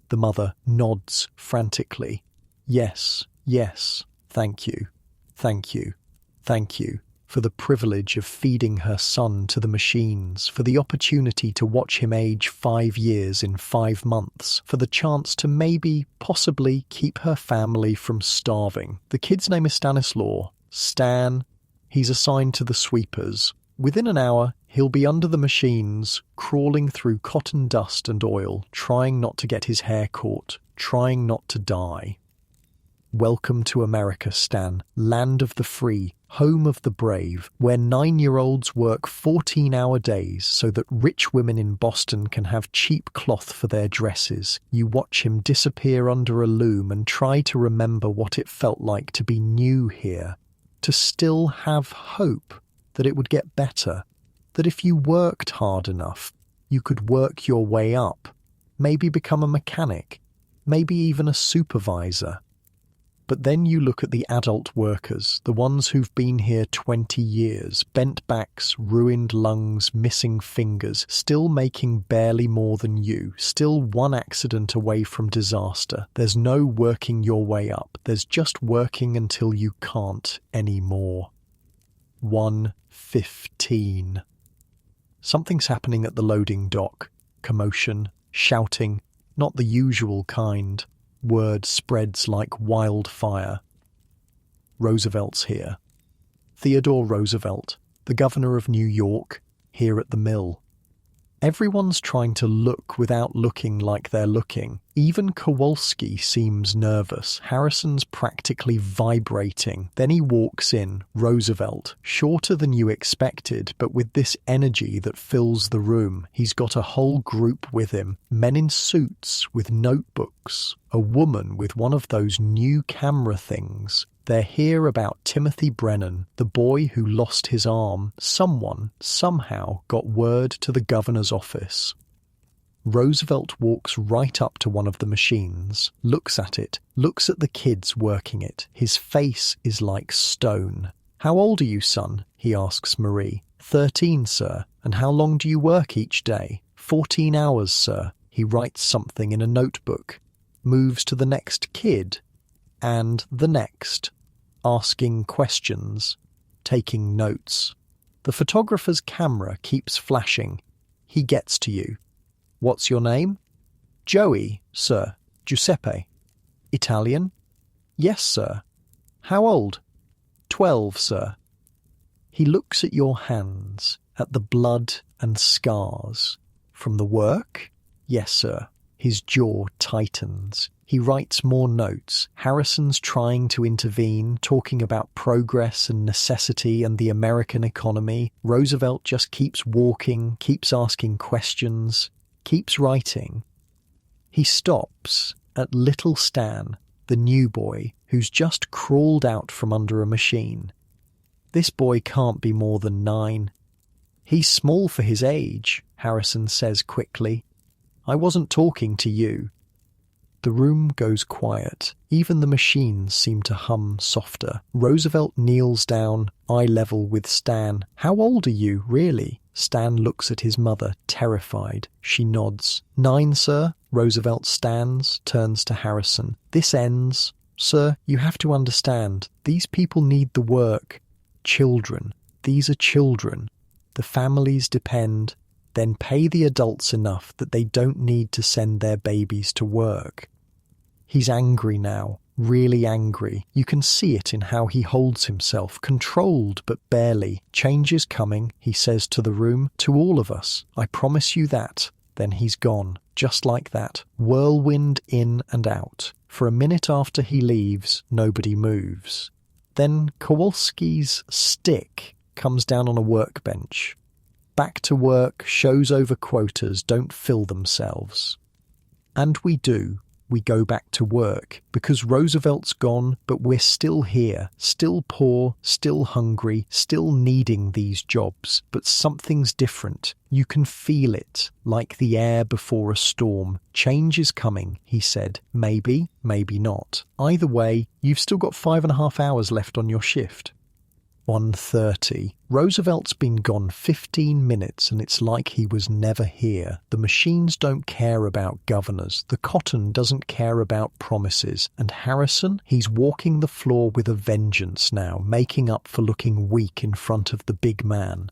The mother nods frantically. Yes, yes, thank you, thank you, thank you, for the privilege of feeding her son to the machines, for the opportunity to watch him age 5 years in 5 months, for the chance to maybe, possibly, keep her family from starving. The kid's name is Stanislaw. Stan. He's assigned to the sweepers. Within an hour, he'll be under the machines, crawling through cotton dust and oil, trying not to get his hair caught, trying not to die. Welcome to America, Stan, land of the free, home of the brave, where 9-year-olds work 14-hour days so that rich women in Boston can have cheap cloth for their dresses. You watch him disappear under a loom and try to remember what it felt like to be new here. to still have hope that it would get better, that if you worked hard enough, you could work your way up, maybe become a mechanic, maybe even a supervisor. But then you look at the adult workers, the ones who've been here 20 years, bent backs, ruined lungs, missing fingers, still making barely more than you, still one accident away from disaster. There's no working your way up. There's just working until you can't anymore. 1:15. Something's happening at the loading dock. Commotion, shouting, not the usual kind. Word spreads like wildfire. Roosevelt's here. Theodore Roosevelt, the governor of New York, here at the mill. Everyone's trying to look without looking like they're looking. Even Kowalski seems nervous. Harrison's practically vibrating. Then he walks in, Roosevelt, shorter than you expected, but with this energy that fills the room. He's got a whole group with him. Men in suits with notebooks. A woman with one of those new camera things. They're here about Timothy Brennan, the boy who lost his arm. Someone, somehow, got word to the governor's office. Roosevelt walks right up to one of the machines, looks at it, looks at the kids working it. His face is like stone. "How old are you, son?" he asks Marie. 13, sir. "And how long do you work each day?" 14 hours, sir. He writes something in a notebook, moves to the next kid, and the next, asking questions, taking notes. The photographer's camera keeps flashing. He gets to you. "What's your name?" "Joey, sir. Giuseppe." "Italian?" "Yes, sir." "How old?" 12, sir." He looks at your hands, at the blood and scars. "From the work?" "Yes, sir." His jaw tightens. He writes more notes. Harrison's trying to intervene, talking about progress and necessity and the American economy. Roosevelt just keeps walking, keeps asking questions, keeps writing. He stops at little Stan, the new boy, who's just crawled out from under a machine. This boy can't be more than 9. "He's small for his age," Harrison says quickly. "I wasn't talking to you." The room goes quiet. Even the machines seem to hum softer. Roosevelt kneels down, eye level with Stan. "How old are you, really?" Stan looks at his mother, terrified. She nods. 9, sir." Roosevelt stands, turns to Harrison. "This ends. Sir, you have to understand. These people need the work. Children. These are children. The families depend. Then pay the adults enough that they don't need to send their babies to work." He's angry now, really angry. You can see it in how he holds himself, controlled but barely. "Change is coming," he says to the room, "to all of us. I promise you that." Then he's gone, just like that. Whirlwind in and out. For a minute after he leaves, nobody moves. Then Kowalski's stick comes down on a workbench. Back to work, shows over quotas don't fill themselves. And we do. We go back to work, because Roosevelt's gone, but we're still here, still poor, still hungry, still needing these jobs. But something's different. You can feel it, like the air before a storm. Change is coming, he said. Maybe, maybe not. Either way, you've still got 5.5 hours left on your shift. 1:30. Roosevelt's been gone 15 minutes and it's like he was never here. The machines don't care about governors. The cotton doesn't care about promises. And Harrison, he's walking the floor with a vengeance now, making up for looking weak in front of the big man.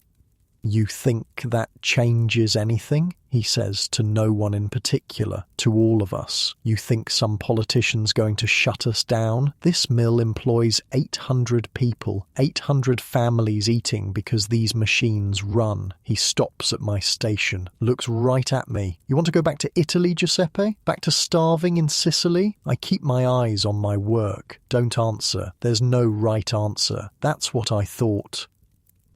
"You think that changes anything?" he says to no one in particular, to all of us. "You think some politician's going to shut us down? This mill employs 800 people, 800 families eating because these machines run." He stops at my station, looks right at me. "You want to go back to Italy, Giuseppe? Back to starving in Sicily?" I keep my eyes on my work. Don't answer. There's no right answer. That's what I thought.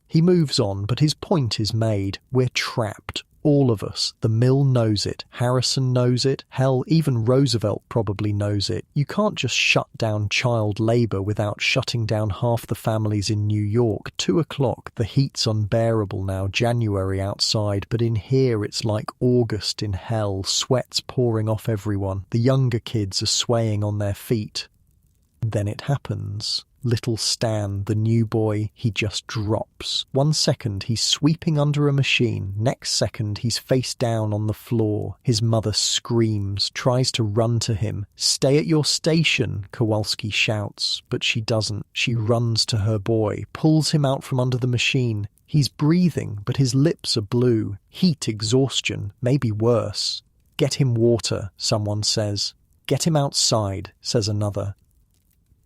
He moves on, but his point is made. We're trapped. All of us. The mill knows it. Harrison knows it. Hell, even Roosevelt probably knows it. You can't just shut down child labor without shutting down half the families in New York. 2 o'clock. The heat's unbearable now. January outside, but in here it's like August in hell. Sweat's pouring off everyone. The younger kids are swaying on their feet. Then it happens. Little Stan, the new boy, he just drops. 1 second he's sweeping under a machine, next second he's face down on the floor. His mother screams, tries to run to him. "Stay at your station," Kowalski shouts, but she doesn't. She runs to her boy, pulls him out from under the machine. He's breathing, but his lips are blue. Heat exhaustion, maybe worse. "Get him water," someone says. "Get him outside," says another.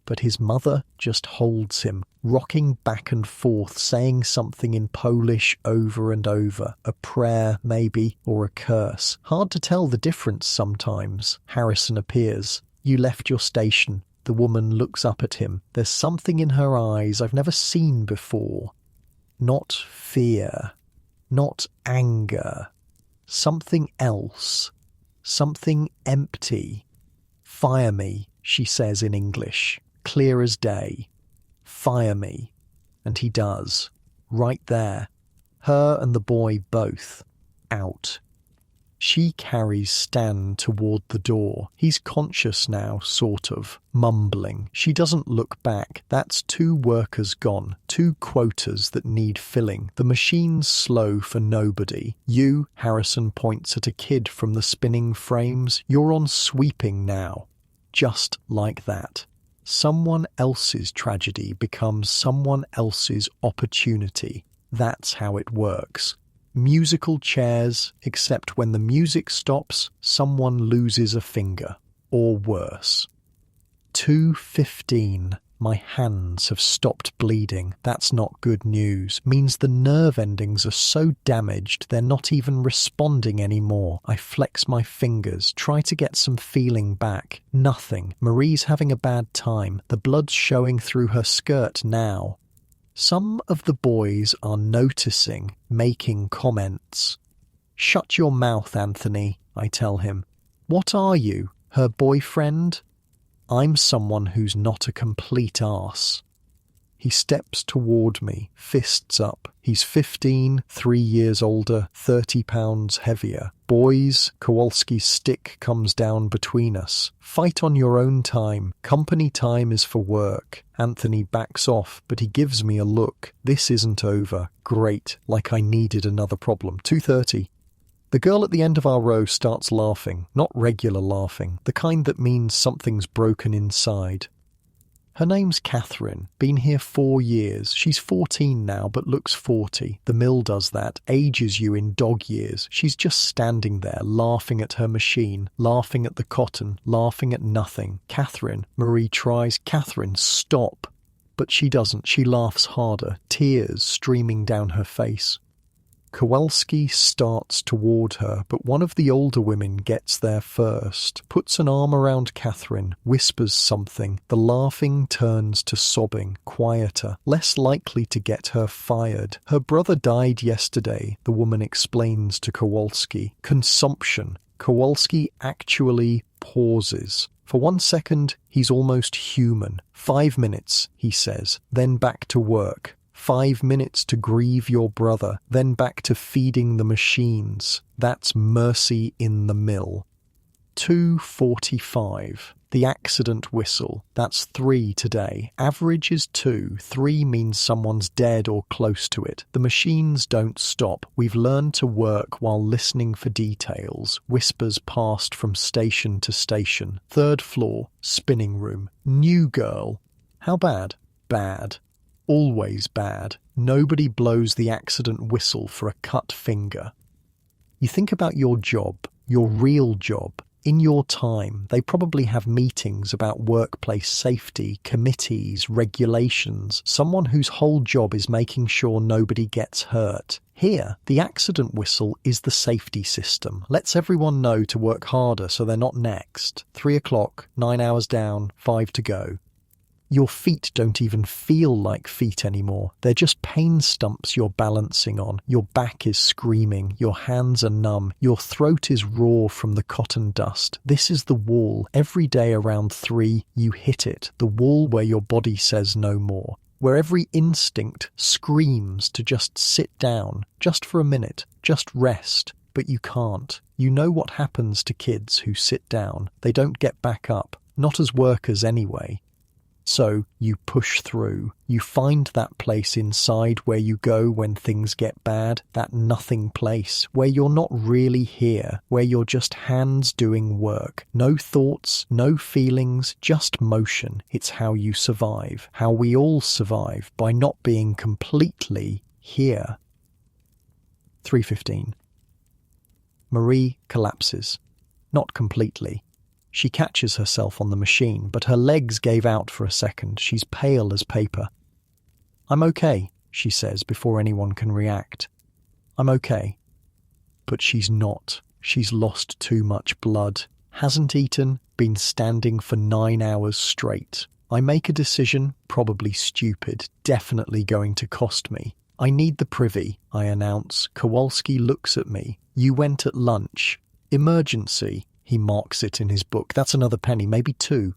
But his mother just holds him, rocking back and forth, saying something in Polish over and over. A prayer, maybe, or a curse. Hard to tell the difference sometimes. Harrison appears. "You left your station." The woman looks up at him. There's something in her eyes I've never seen before. Not fear. Not anger. Something else. Something empty. "Fire me," she says in English. Clear as day. "Fire me." And he does. Right there. Her and the boy both. Out. She carries Stan toward the door. He's conscious now, sort of. Mumbling. She doesn't look back. That's 2 workers gone. 2 quotas that need filling. The machine's slow for nobody. You, Harrison points at a kid from the spinning frames, you're on sweeping now. Just like that. Someone else's tragedy becomes someone else's opportunity. That's how it works. Musical chairs, except when the music stops, someone loses a finger. Or worse. 2:15. My hands have stopped bleeding. That's not good news. Means the nerve endings are so damaged they're not even responding anymore. I flex my fingers, try to get some feeling back. Nothing. Marie's having a bad time. The blood's showing through her skirt now. Some of the boys are noticing, making comments. "Shut your mouth, Anthony," I tell him. "What are you? Her boyfriend?" I'm someone who's not a complete arse. He steps toward me, fists up. He's 15, 3 years older, 30 pounds heavier. "Boys," Kowalski's stick comes down between us. "Fight on your own time. Company time is for work." Anthony backs off, but he gives me a look. This isn't over. Great, like I needed another problem. 2:30. The girl at the end of our row starts laughing, not regular laughing, the kind that means something's broken inside. Her name's Catherine, been here 4 years. She's 14 now, but looks 40. The mill does that, ages you in dog years. She's just standing there, laughing at her machine, laughing at the cotton, laughing at nothing. "Catherine," Marie tries. "Catherine, stop." But she doesn't. She laughs harder, tears streaming down her face. Kowalski starts toward her, but one of the older women gets there first, puts an arm around Catherine, whispers something. The laughing turns to sobbing, quieter, less likely to get her fired. "Her brother died yesterday," the woman explains to Kowalski. "Consumption." Kowalski actually pauses. For 1 second, he's almost human. 5 minutes, he says, then back to work. 5 minutes to grieve your brother, then back to feeding the machines. That's mercy in the mill. 2:45. The accident whistle. That's 3 today. Average is 2. 3 means someone's dead or close to it. The machines don't stop. We've learned to work while listening for details. Whispers passed from station to station. 3rd floor. Spinning room. New girl. How bad? Bad. Always bad. Nobody blows the accident whistle for a cut finger. You think about your job, your real job. In your time, they probably have meetings about workplace safety, committees, regulations, someone whose whole job is making sure nobody gets hurt. Here, the accident whistle is the safety system. Lets everyone know to work harder so they're not next. 3 o'clock, 9 hours down, 5 to go. Your feet don't even feel like feet anymore. They're just pain stumps you're balancing on. Your back is screaming. Your hands are numb. Your throat is raw from the cotton dust. This is the wall. Every day around 3, you hit it. The wall where your body says no more. Where every instinct screams to just sit down, just for a minute, just rest. But you can't. You know what happens to kids who sit down. They don't get back up. Not as workers anyway. So you push through. You find that place inside where you go when things get bad, that nothing place, where you're not really here, where you're just hands doing work. No thoughts, no feelings, just motion. It's how you survive, how we all survive, by not being completely here. 3:15. Marie collapses. Not completely. She catches herself on the machine, but her legs gave out for a second. She's pale as paper. "I'm okay," she says before anyone can react. "I'm okay." But she's not. She's lost too much blood. Hasn't eaten, been standing for 9 hours straight. I make a decision, probably stupid, definitely going to cost me. "I need the privy," I announce. Kowalski looks at me. "You went at lunch. Emergency." He marks it in his book. That's another penny, maybe 2.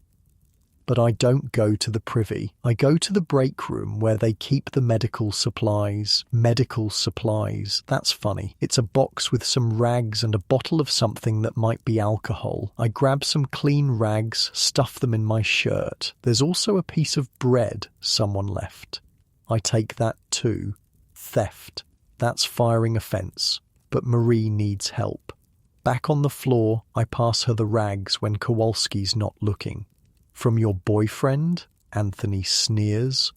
But I don't go to the privy. I go to the break room where they keep the medical supplies. Medical supplies. That's funny. It's a box with some rags and a bottle of something that might be alcohol. I grab some clean rags, stuff them in my shirt. There's also a piece of bread someone left. I take that too. Theft. That's firing offence. But Marie needs help. Back on the floor, I pass her the rags when Kowalski's not looking. "From your boyfriend?" Anthony sneers.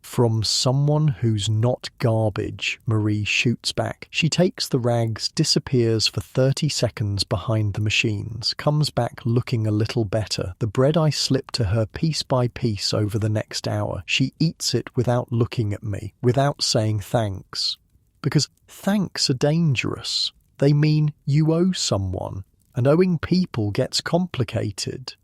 "From someone who's not garbage," Marie shoots back. She takes the rags, disappears for 30 seconds behind the machines, comes back looking a little better. The bread I slip to her piece by piece over the next hour. She eats it without looking at me, without saying thanks. Because thanks are dangerous. They mean you owe someone, and owing people gets complicated.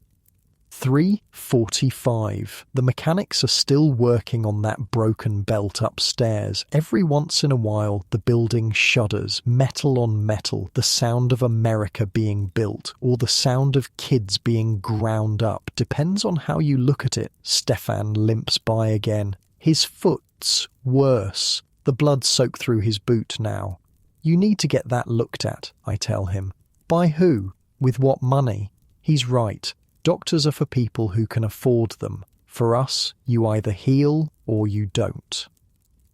3:45. The mechanics are still working on that broken belt upstairs. Every once in a while, the building shudders, metal on metal, the sound of America being built, or the sound of kids being ground up. Depends on how you look at it. Stefan limps by again. His foot's worse. The blood soaked through his boot now. "You need to get that looked at," I tell him. "By who? With what money?" He's right. Doctors are for people who can afford them. For us, you either heal or you don't.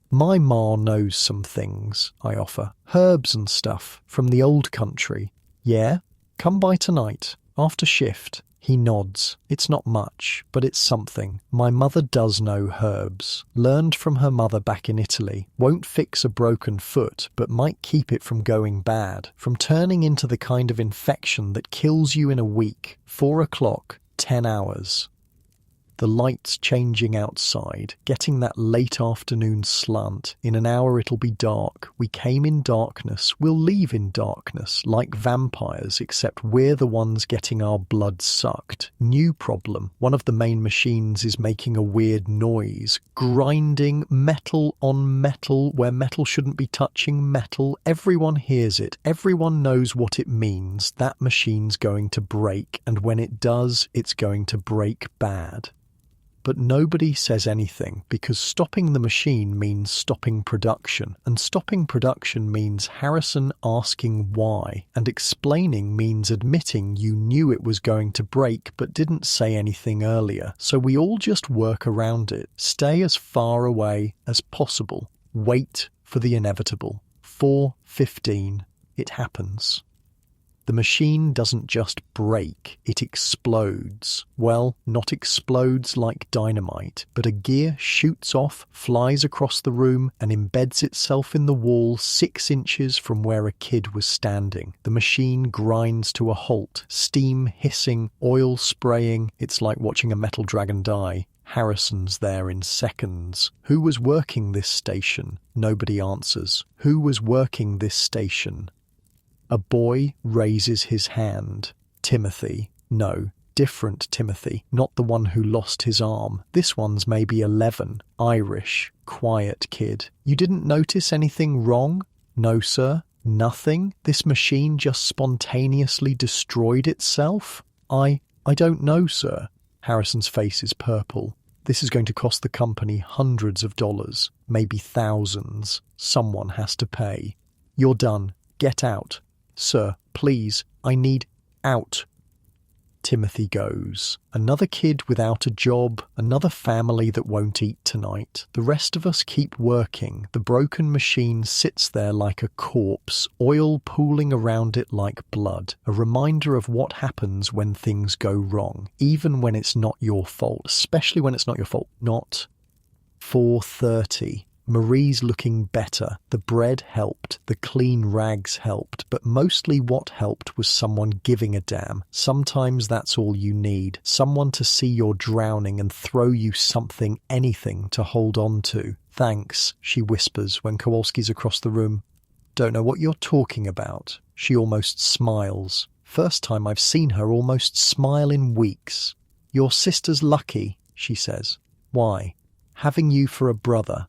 "My ma knows some things," I offer. "Herbs and stuff, from the old country." "Yeah? Come by tonight, after shift." He nods. "It's not much, but it's something. My mother does know herbs. Learned from her mother back in Italy. Won't fix a broken foot, but might keep it from going bad. From turning into the kind of infection that kills you in a week. 4 o'clock, 10 hours. The light's changing outside, getting that late afternoon slant. In an hour it'll be dark. We came in darkness. We'll leave in darkness, like vampires, except we're the ones getting our blood sucked. New problem. One of the main machines is making a weird noise. Grinding metal on metal where metal shouldn't be touching metal. Everyone hears it. Everyone knows what it means. That machine's going to break, and when it does, it's going to break bad. But nobody says anything, because stopping the machine means stopping production, and stopping production means Harrison asking why, and explaining means admitting you knew it was going to break but didn't say anything earlier. So we all just work around it, stay as far away as possible, wait for the inevitable. 4:15, it happens. The machine doesn't just break, it explodes. Well, not explodes like dynamite, but a gear shoots off, flies across the room, and embeds itself in the wall 6 inches from where a kid was standing. The machine grinds to a halt, steam hissing, oil spraying. It's like watching a metal dragon die. Harrison's there in seconds. Who was working this station? Nobody answers. Who was working this station? A boy raises his hand. Timothy. No, Different Timothy, not the one who lost his arm. This one's maybe 11, Irish, quiet kid. You didn't notice anything wrong? No, sir. Nothing? This machine just spontaneously destroyed itself? I don't know, sir. Harrison's face is purple. This is going to cost the company hundreds of dollars, maybe thousands. Someone has to pay. You're done. Get out. Sir, please, I need out. Timothy goes. Another kid without a job, another family that won't eat tonight. The rest of us keep working. The broken machine sits there like a corpse, oil pooling around it like blood. A reminder of what happens when things go wrong, even when it's not your fault, especially when it's not your fault. Not 4:30. Marie's looking better. The bread helped, the clean rags helped, but mostly what helped was someone giving a damn. Sometimes that's all you need. Someone to see you're drowning and throw you something, anything to hold on to. Thanks, she whispers when Kowalski's across the room. Don't know what you're talking about. She almost smiles. First time I've seen her almost smile in weeks. Your sister's lucky, she says. Why? Having you for a brother.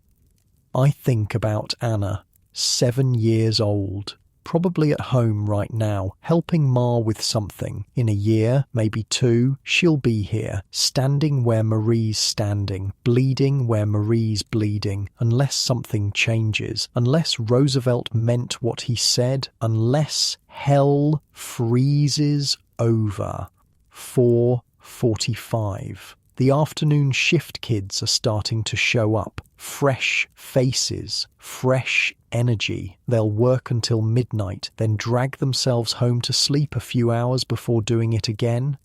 I think about Anna, 7 years old, probably at home right now, helping Ma with something. In a year, maybe 2, she'll be here, standing where Marie's standing, bleeding where Marie's bleeding, unless something changes, unless Roosevelt meant what he said, unless hell freezes over. 4:45. The afternoon shift kids are starting to show up. Fresh faces, fresh energy. They'll work until midnight, then drag themselves home to sleep a few hours before doing it again.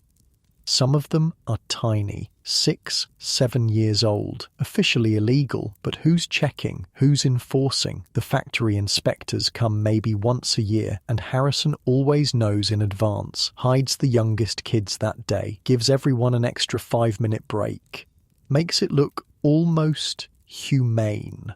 Some of them are tiny, 6, 7 years old, officially illegal, but who's checking, who's enforcing? The factory inspectors come maybe once a year, and Harrison always knows in advance, hides the youngest kids that day, gives everyone an extra 5-minute break. Makes it look almost humane.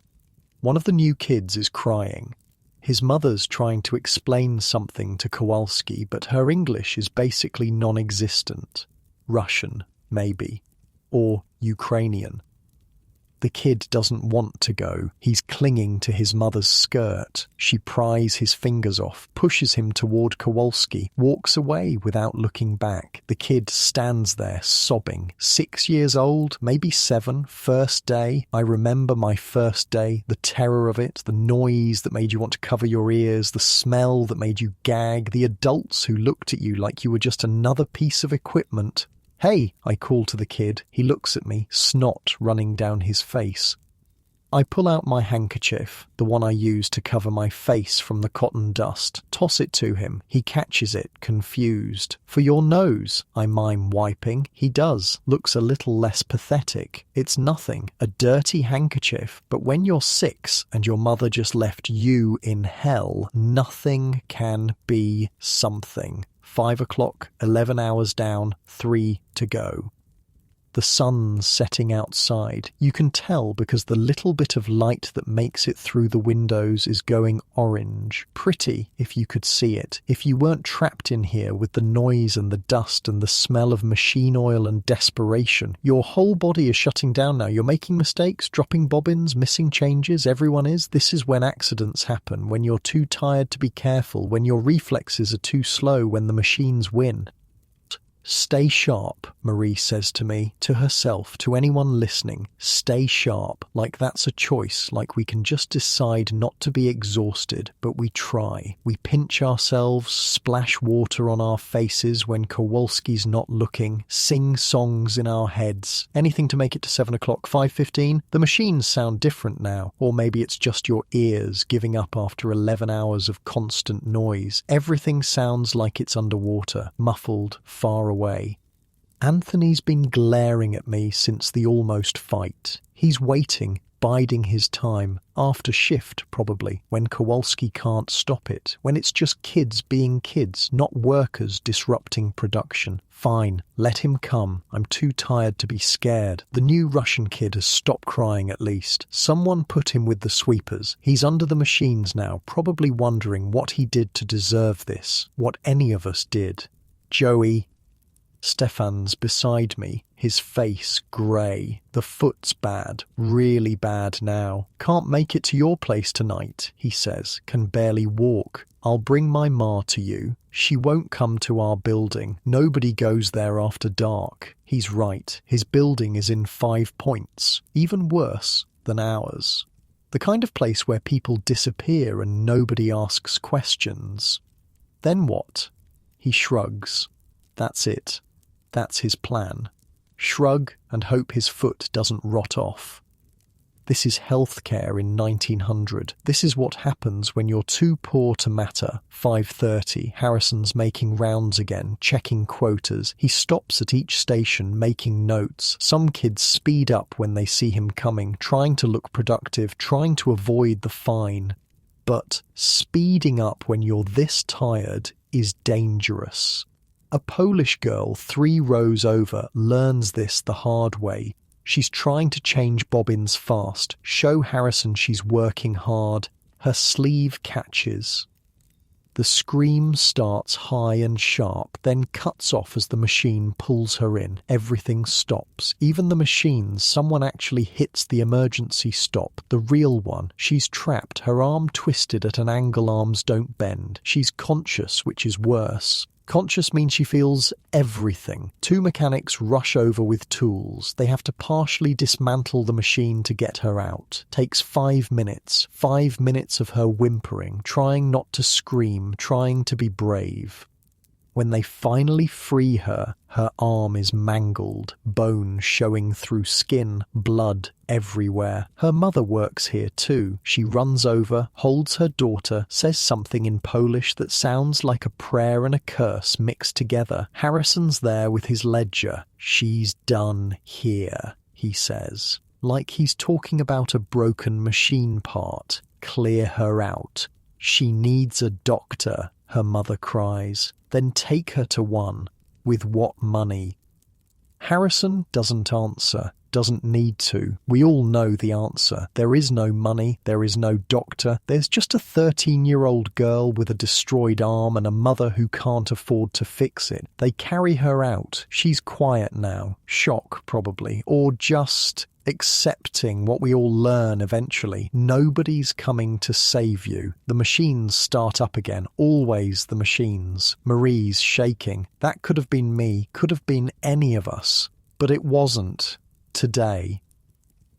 One of the new kids is crying. His mother's trying to explain something to Kowalski, but her English is basically non-existent. Russian, maybe. Or Ukrainian. The kid doesn't want to go. He's clinging to his mother's skirt. She pries his fingers off, pushes him toward Kowalski, walks away without looking back. The kid stands there sobbing. 6 years old, maybe 7, first day. I remember my first day, the terror of it, the noise that made you want to cover your ears, the smell that made you gag, the adults who looked at you like you were just another piece of equipment. Hey, I call to the kid. He looks at me, snot running down his face. I pull out my handkerchief, the one I use to cover my face from the cotton dust, toss it to him. He catches it, confused. For your nose, I mime wiping. He does, looks a little less pathetic. It's nothing, a dirty handkerchief, but when you're 6 and your mother just left you in hell, nothing can be something. 5 o'clock, 11 hours down, 3 to go. The sun's setting outside. You can tell because the little bit of light that makes it through the windows is going orange. Pretty, if you could see it. If you weren't trapped in here with the noise and the dust and the smell of machine oil and desperation. Your whole body is shutting down now. You're making mistakes, dropping bobbins, missing changes. Everyone is. This is when accidents happen, when you're too tired to be careful, when your reflexes are too slow, when the machines win. Stay sharp, Marie says to me, to herself, to anyone listening. Stay sharp, like that's a choice, like we can just decide not to be exhausted, but we try. We pinch ourselves, splash water on our faces when Kowalski's not looking, sing songs in our heads. Anything to make it to 7 o'clock, 5:15. The machines sound different now, or maybe it's just your ears giving up after 11 hours of constant noise. Everything sounds like it's underwater, muffled, far away. Anthony's been glaring at me since the almost fight. He's waiting, biding his time, after shift probably, when Kowalski can't stop it, when it's just kids being kids, not workers disrupting production. Fine, let him come. I'm too tired to be scared. The new Russian kid has stopped crying at least. Someone put him with the sweepers. He's under the machines now, probably wondering what he did to deserve this, what any of us did. Joey, Stefan's beside me, his face grey. The foot's bad, really bad now. Can't make it to your place tonight, he says, can barely walk. I'll bring my ma to you. She won't come to our building. Nobody goes there after dark. He's right. His building is in 5 Points, even worse than ours. The kind of place where people disappear and nobody asks questions. Then what? He shrugs. That's it. That's his plan. Shrug and hope his foot doesn't rot off. This is healthcare in 1900. This is what happens when you're too poor to matter. 5:30. Harrison's making rounds again, checking quotas. He stops at each station, making notes. Some kids speed up when they see him coming, trying to look productive, trying to avoid the fine. But speeding up when you're this tired is dangerous. A Polish girl 3 rows over learns this the hard way. She's trying to change bobbins fast, show Harrison she's working hard. Her sleeve catches. The scream starts high and sharp, then cuts off as the machine pulls her in. Everything stops. Even the machines. Someone actually hits the emergency stop, the real one. She's trapped, her arm twisted at an angle arms don't bend. She's conscious, which is worse. Conscious means she feels everything. 2 mechanics rush over with tools. They have to partially dismantle the machine to get her out. Takes 5 minutes. 5 minutes of her whimpering, trying not to scream, trying to be brave. When they finally free her, her arm is mangled, bone showing through skin, blood everywhere. Her mother works here too. She runs over, holds her daughter, says something in Polish that sounds like a prayer and a curse mixed together. Harrison's there with his ledger. She's done here, he says, like he's talking about a broken machine part. Clear her out. She needs a doctor, her mother cries. Then take her to one. With what money? Harrison doesn't answer, doesn't need to. We all know the answer. There is no money, there is no doctor. There's just a 13-year-old girl with a destroyed arm and a mother who can't afford to fix it. They carry her out. She's quiet now. Shock, probably. Or just accepting what we all learn eventually. Nobody's coming to save you. The machines start up again. Always the machines. Marie's shaking. That could have been me. Could have been any of us. But it wasn't. Today.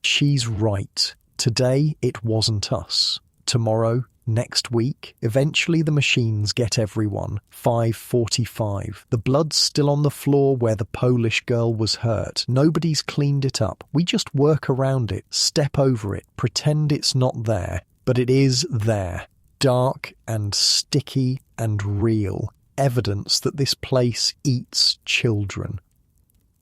She's right. Today it wasn't us. Tomorrow, next week, eventually the machines get everyone. 5:45. The blood's still on the floor where the Polish girl was hurt. Nobody's cleaned it up. We just work around it, step over it, pretend it's not there. But it is there. Dark and sticky and real. Evidence that this place eats children.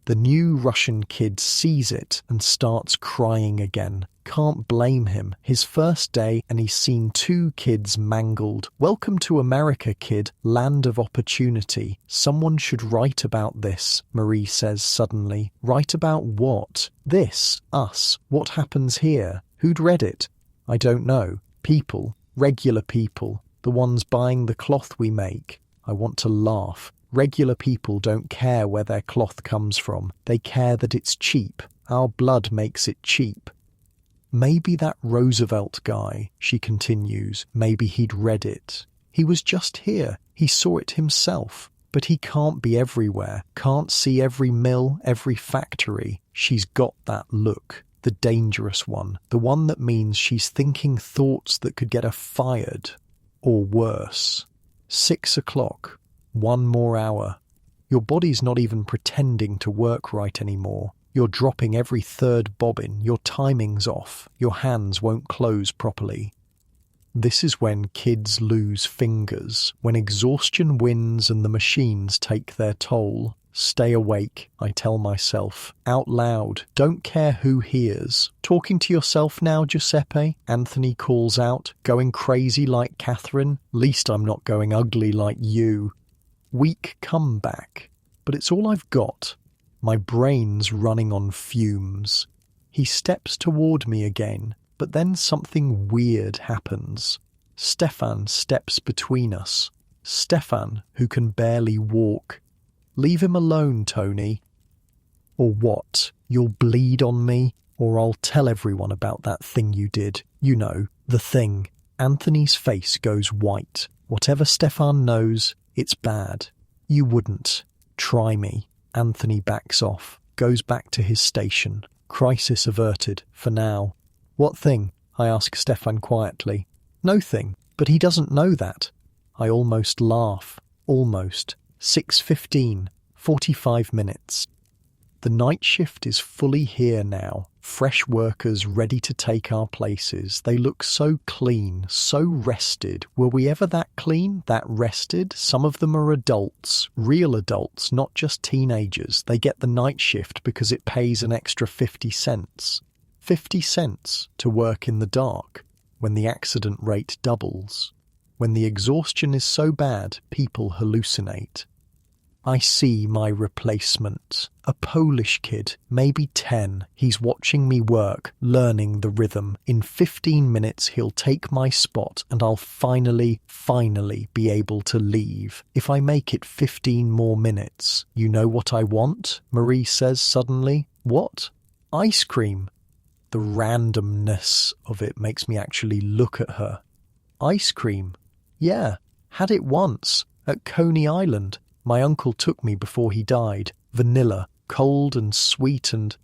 The new Russian kid sees it and starts crying again. Can't blame him. His first day and he's seen 2 kids mangled. Welcome to America, kid. Land of opportunity. Someone should write about this, Marie says suddenly. Write about what? This. Us. What happens here? Who'd read it? I don't know. People. Regular people. The ones buying the cloth we make. I want to laugh. Regular people don't care where their cloth comes from. They care that it's cheap. Our blood makes it cheap. Maybe that Roosevelt guy, she continues, maybe he'd read it. He was just here. He saw it himself. But he can't be everywhere. Can't see every mill, every factory. She's got that look. The dangerous one. The one that means she's thinking thoughts that could get her fired. Or worse. 6 o'clock. 1 more hour. Your body's not even pretending to work right anymore. You're dropping every 3rd bobbin. Your timing's off. Your hands won't close properly. This is when kids lose fingers, when exhaustion wins and the machines take their toll. Stay awake, I tell myself, out loud, don't care who hears. Talking to yourself now, Giuseppe? Anthony calls out, going crazy like Catherine? Least I'm not going ugly like you. Weak comeback, but it's all I've got. My brain's running on fumes. He steps toward me again, but then something weird happens. Stefan steps between us. Stefan, who can barely walk. Leave him alone, Tony. Or what? You'll bleed on me? Or I'll tell everyone about that thing you did. You know, the thing. Anthony's face goes white. Whatever Stefan knows, it's bad. You wouldn't. Try me. Anthony backs off, goes back to his station. Crisis averted, for now. What thing? I ask Stefan quietly. No thing, but he doesn't know that. I almost laugh. Almost. 6:15, 45 minutes. The night shift is fully here now. Fresh workers ready to take our places. They look so clean, so rested. Were we ever that clean, that rested? Some of them are adults, real adults, not just teenagers. They get the night shift because it pays an extra 50 cents. 50 cents to work in the dark, when the accident rate doubles. When the exhaustion is so bad, people hallucinate. I see my replacement, a Polish kid, maybe 10. He's watching me work, learning the rhythm. In 15 minutes he'll take my spot and I'll finally be able to leave. If I make it 15 more minutes. You know what I want? Marie says suddenly. What? Ice cream. The randomness of it makes me actually look at her. Ice cream? Yeah, had it once, at Coney Island. My uncle took me before he died. Vanilla, cold and sweet, and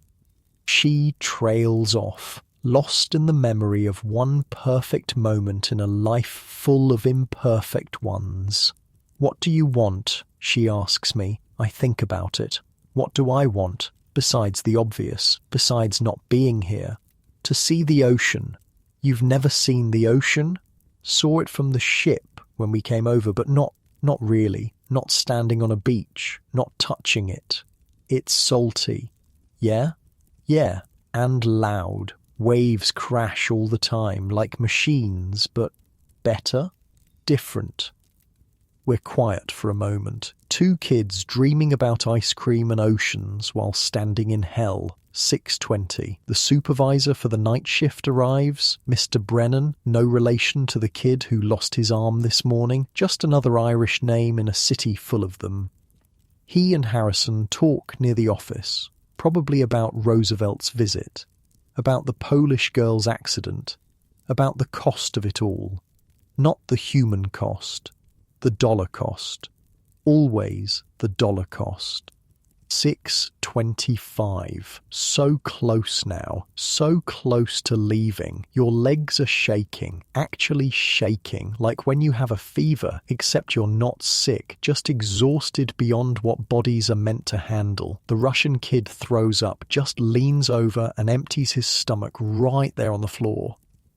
she trails off, lost in the memory of one perfect moment in a life full of imperfect ones. What do you want? She asks me. I think about it. What do I want? Besides the obvious, besides not being here. To see the ocean. You've never seen the ocean? Saw it from the ship when we came over, but not really. Not standing on a beach, not touching it. It's salty. Yeah? Yeah, and loud. Waves crash all the time, like machines, but better? Different. We're quiet for a moment. Two kids dreaming about ice cream and oceans while standing in hell. 6:20. The supervisor for the night shift arrives. Mr. Brennan, no relation to the kid who lost his arm this morning, just another Irish name in a city full of them. He and Harrison talk near the office, probably about Roosevelt's visit, about the Polish girl's accident, about the cost of it all. Not the human cost, the dollar cost. Always the dollar cost. 6:25. So close now, so close to leaving. Your legs are shaking, actually shaking, like when you have a fever, except you're not sick, just exhausted beyond what bodies are meant to handle. The Russian kid throws up, just leans over and empties his stomach right there on the floor.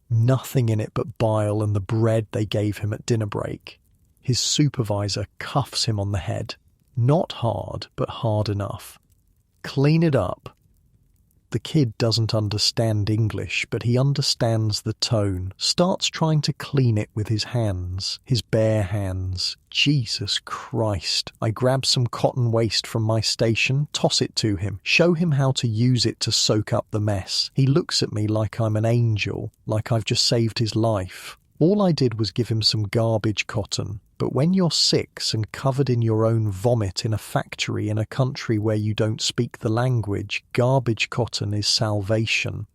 Nothing in it but bile and the bread they gave him at dinner break. His supervisor cuffs him on the head. Not hard, but hard enough. Clean it up. The kid doesn't understand English, but he understands the tone. Starts trying to clean it with his hands, his bare hands. Jesus Christ. I grab some cotton waste from my station, toss it to him, show him how to use it to soak up the mess. He looks at me like I'm an angel, like I've just saved his life. All I did was give him some garbage cotton. But when you're 6 and covered in your own vomit in a factory in a country where you don't speak the language, garbage cotton is salvation.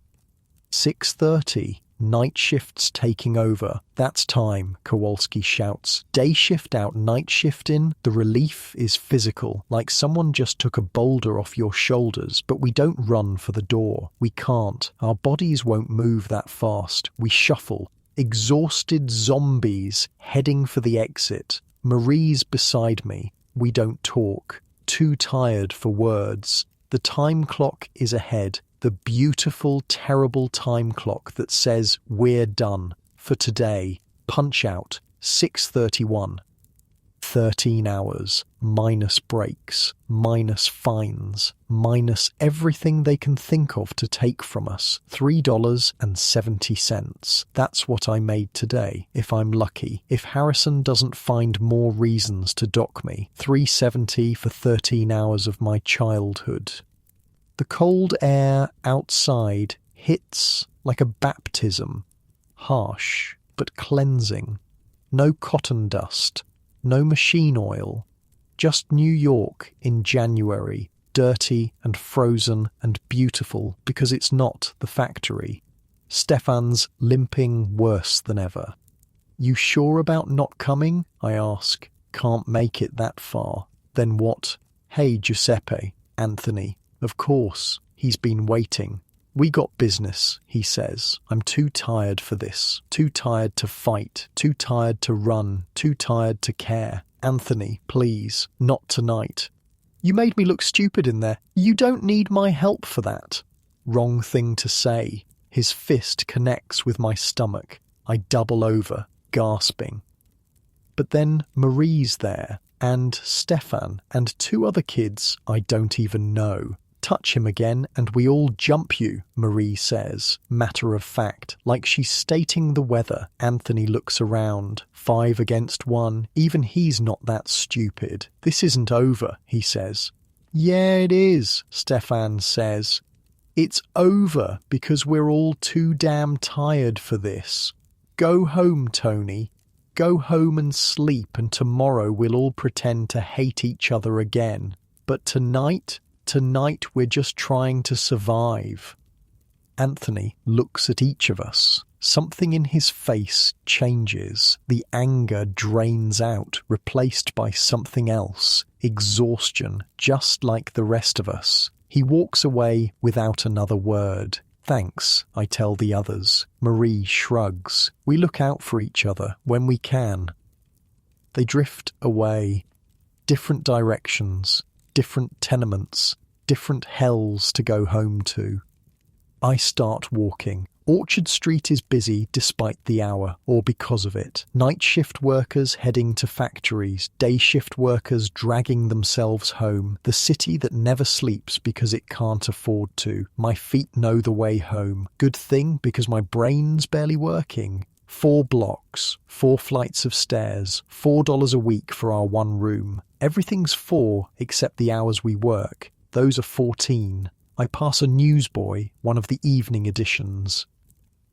6:30. Night shift's taking over. That's time, Kowalski shouts. Day shift out, night shift in. The relief is physical, like someone just took a boulder off your shoulders, but we don't run for the door. We can't. Our bodies won't move that fast. We shuffle. Exhausted zombies heading for the exit. Marie's beside me. We don't talk. Too tired for words. The time clock is ahead. The beautiful, terrible time clock that says we're done for today. Punch out. 6:31. 13 hours, minus breaks, minus fines, minus everything they can think of to take from us. $3.70. That's what I made today, if I'm lucky. If Harrison doesn't find more reasons to dock me. $3.70 for 13 hours of my childhood. The cold air outside hits like a baptism. Harsh, but cleansing. No cotton dust. No machine oil, Just New York in January, dirty and frozen and beautiful because it's not the factory. Stefan's limping worse than ever. You sure about not coming? I ask. Can't make it that far. Then what? Hey, Giuseppe, Anthony. Of course, he's been waiting. We got business, he says. I'm too tired for this. Too tired to fight. Too tired to run. Too tired to care. Anthony, please, not tonight. You made me look stupid in there. You don't need my help for that. Wrong thing to say. His fist connects with my stomach. I double over, gasping. But then Marie's there, and Stefan, and 2 other kids I don't even know. Touch him again and we all jump you, Marie says, matter of fact, like she's stating the weather. Anthony looks around. 5 against 1, even he's not that stupid. This isn't over, he says. Yeah, it is, Stefan says. It's over because we're all too damn tired for this. Go home, Tony. Go home and sleep, and tomorrow we'll all pretend to hate each other again. But tonight we're just trying to survive. Anthony looks at each of us. Something in his face changes. The anger drains out, replaced by something else. Exhaustion, just like the rest of us. He walks away without another word. Thanks, I tell the others. Marie shrugs. We look out for each other when we can. They drift away. Different directions. Different tenements, different hells to go home to. I start walking. Orchard Street is busy despite the hour, or because of it. Night shift workers heading to factories, day shift workers dragging themselves home. The city that never sleeps because it can't afford to. My feet know the way home. Good thing because my brain's barely working. 4 blocks, 4 flights of stairs, $4 a week for our 1 room. Everything's 4 except the hours we work. Those are 14. I pass a newsboy, one of the evening editions.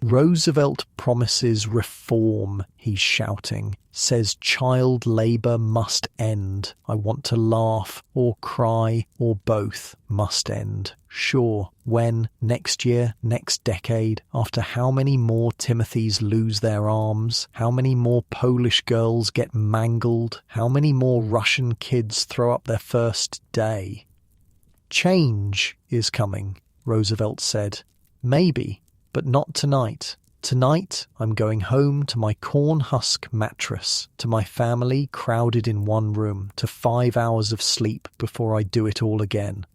Roosevelt promises reform, he's shouting. Says child labour must end. I want to laugh, or cry, or both. Must end. Sure. When? Next year? Next decade? After how many more Timothys lose their arms? How many more Polish girls get mangled? How many more Russian kids throw up their first day? Change is coming, Roosevelt said. Maybe. But not tonight. Tonight, I'm going home to my corn husk mattress, to my family crowded in 1 room, to 5 hours of sleep before I do it all again.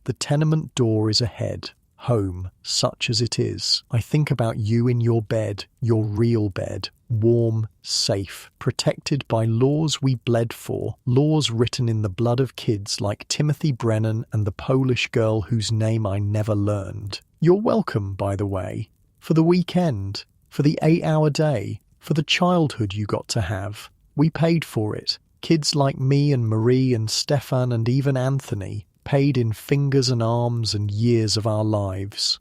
The tenement door is ahead. Home, such as it is. I think about you in your bed, your real bed, warm, safe, protected by laws we bled for, laws written in the blood of kids like Timothy Brennan and the Polish girl whose name I never learned. You're welcome, by the way, for the weekend, for the 8-hour day, for the childhood you got to have. We paid for it. Kids like me and Marie and Stefan and even Anthony, paid in fingers and arms and years of our lives.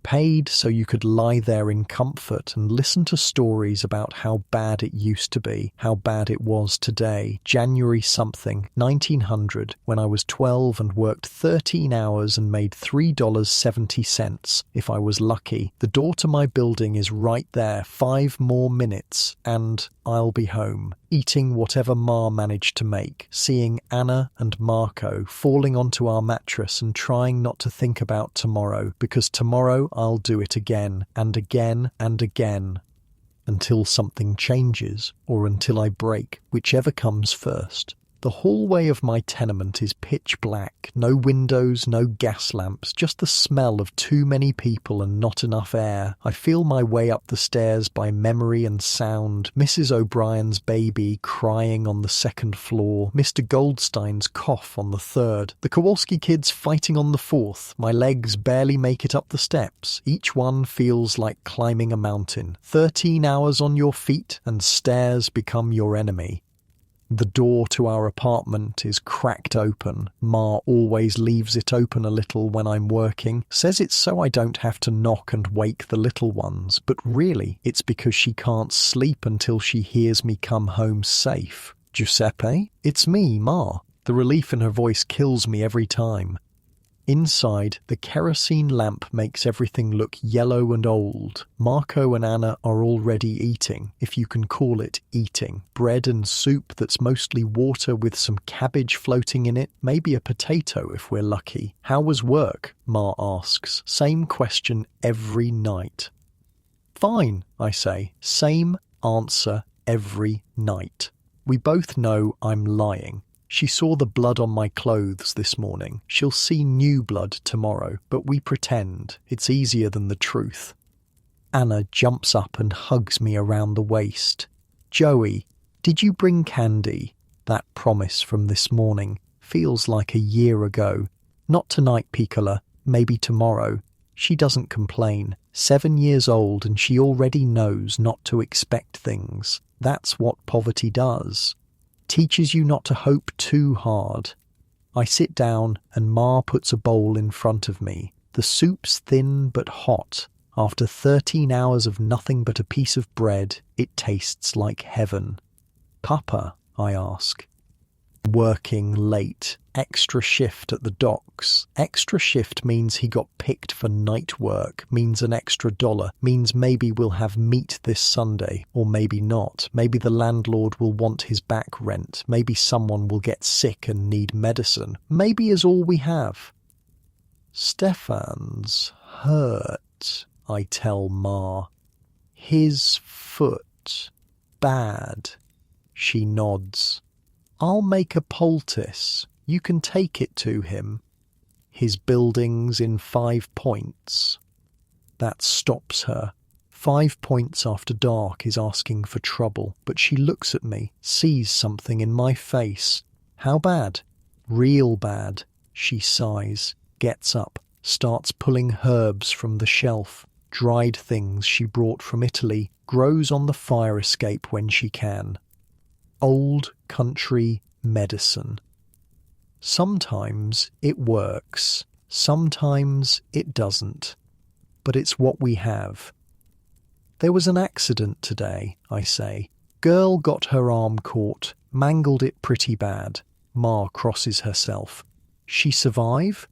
Paid so you could lie there in comfort and listen to stories about how bad it used to be, how bad it was today. January something, 1900, when I was 12 and worked 13 hours and made $3.70, if I was lucky. The door to my building is right there, 5 more minutes, and I'll be home, eating whatever Ma managed to make, seeing Anna and Marco falling onto our mattress and trying not to think about tomorrow, because tomorrow I'll do it again and again and again, until something changes or until I break, whichever comes first. The hallway of my tenement is pitch black, no windows, no gas lamps, just the smell of too many people and not enough air. I feel my way up the stairs by memory and sound, Mrs. O'Brien's baby crying on the 2nd floor, Mr. Goldstein's cough on the 3rd, the Kowalski kids fighting on the 4th. My legs barely make it up the steps. Each one feels like climbing a mountain. 13 hours on your feet and stairs become your enemy. The door to our apartment is cracked open. Ma always leaves it open a little when I'm working, says it's so I don't have to knock and wake the little ones, but really it's because she can't sleep until she hears me come home safe. Giuseppe? It's me, Ma. The relief in her voice kills me every time. Inside, the kerosene lamp makes everything look yellow and old. Marco and Anna are already eating, if you can call it eating. Bread and soup that's mostly water with some cabbage floating in it, maybe a potato if we're lucky. How was work? Ma asks. Same question every night. Fine, I say. Same answer every night. We both know I'm lying. She saw the blood on my clothes this morning. She'll see new blood tomorrow, but we pretend. It's easier than the truth. Anna jumps up and hugs me around the waist. Joey, did you bring candy? That promise from this morning feels like a year ago. Not tonight, Piccola. Maybe tomorrow. She doesn't complain. 7 years old and she already knows not to expect things. That's what poverty does. Teaches you not to hope too hard. I sit down and Ma puts a bowl in front of me. The soup's thin but hot. After 13 hours of nothing but a piece of bread, it tastes like heaven. Papa, I ask. Working late. Extra shift at the docks. Extra shift means he got picked for night work, means an extra $1, means maybe we'll have meat this Sunday, or maybe not. Maybe the landlord will want his back rent. Maybe someone will get sick and need medicine. Maybe is all we have. Stefan's hurt, I tell Ma. His foot. Bad. She nods. I'll make a poultice. You can take it to him. His building's in 5 points. That stops her. 5 points after dark is asking for trouble, but she looks at me, sees something in my face. How bad? Real bad. She sighs, gets up, starts pulling herbs from the shelf, dried things she brought from Italy, grows on the fire escape when she can. Old country medicine. Sometimes it works, sometimes it doesn't, but it's what we have. There was an accident today, I say. Girl got her arm caught, mangled it pretty bad. Ma crosses herself. She survive?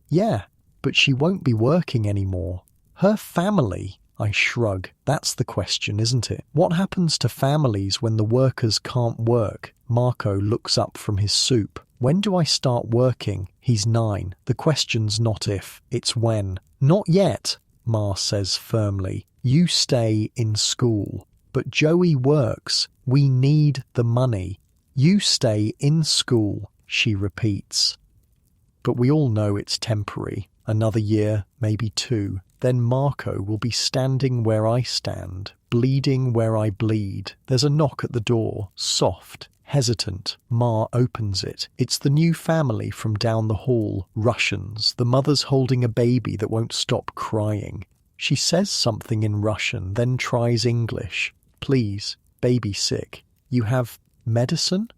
Yeah, but she won't be working anymore. Her family? I shrug. That's the question, isn't it? What happens to families when the workers can't work? Marco looks up from his soup. When do I start working? He's 9. The question's not if, it's when. Not yet, Ma says firmly. You stay in school. But Joey works. We need the money. You stay in school, she repeats. But we all know it's temporary. Another year, maybe 2. Then Marco will be standing where I stand, bleeding where I bleed. There's a knock at the door, soft, hesitant. Ma opens it. It's the new family from down the hall, Russians. The mother's holding a baby that won't stop crying. She says something in Russian, then tries English. Please, baby sick. You have medicine?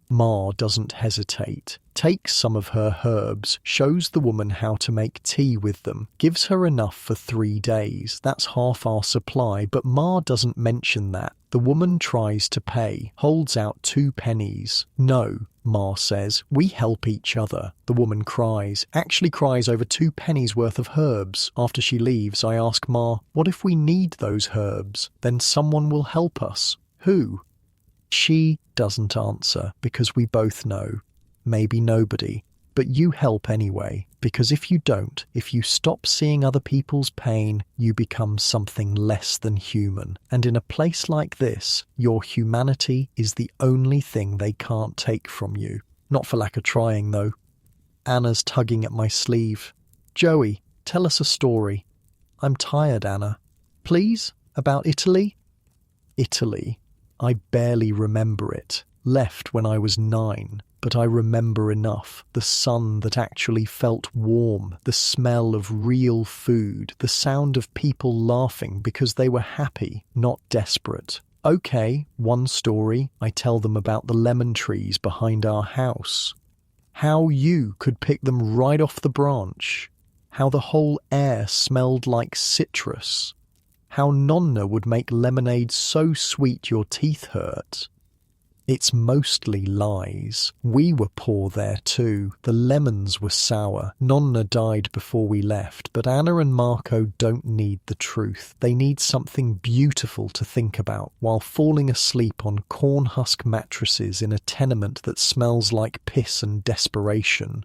Ma doesn't hesitate, takes some of her herbs, shows the woman how to make tea with them, gives her enough for 3 days. That's half our supply, but Ma doesn't mention that. The woman tries to pay, holds out 2 pennies. No, Ma says, we help each other. The woman cries, actually cries over 2 pennies worth of herbs. After she leaves, I ask Ma, what if we need those herbs? Then someone will help us. Who? She doesn't answer because we both know. Maybe nobody. But you help anyway, because if you don't, if you stop seeing other people's pain, you become something less than human. And in a place like this, your humanity is the only thing they can't take from you. Not for lack of trying, though. Anna's tugging at my sleeve. Joey, tell us a story. I'm tired, Anna. Please? About Italy? Italy. I barely remember it. Left when I was 9, but I remember enough. The sun that actually felt warm, the smell of real food, the sound of people laughing because they were happy, not desperate. Okay, one story. I tell them about the lemon trees behind our house. How you could pick them right off the branch. How the whole air smelled like citrus. How Nonna would make lemonade so sweet your teeth hurt. It's mostly lies. We were poor there too. The lemons were sour. Nonna died before we left, but Anna and Marco don't need the truth. They need something beautiful to think about while falling asleep on corn husk mattresses in a tenement that smells like piss and desperation.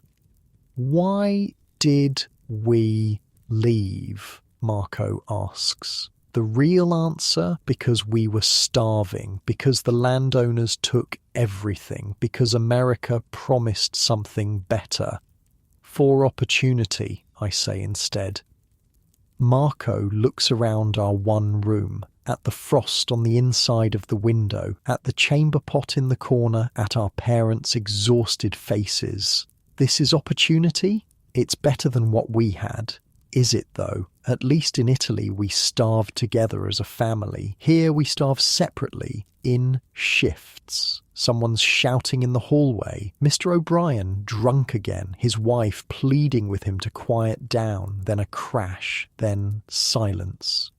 Why did we leave? Marco asks. The real answer, because we were starving, because the landowners took everything, because America promised something better. For opportunity, I say instead. Marco looks around our one room, at the frost on the inside of the window, at the chamber pot in the corner, at our parents' exhausted faces. This is opportunity? It's better than what we had. Is it though? At least in Italy we starve together as a family. Here we starve separately, in shifts. Someone's shouting in the hallway. Mr. O'Brien, drunk again, his wife pleading with him to quiet down, then a crash, then silence.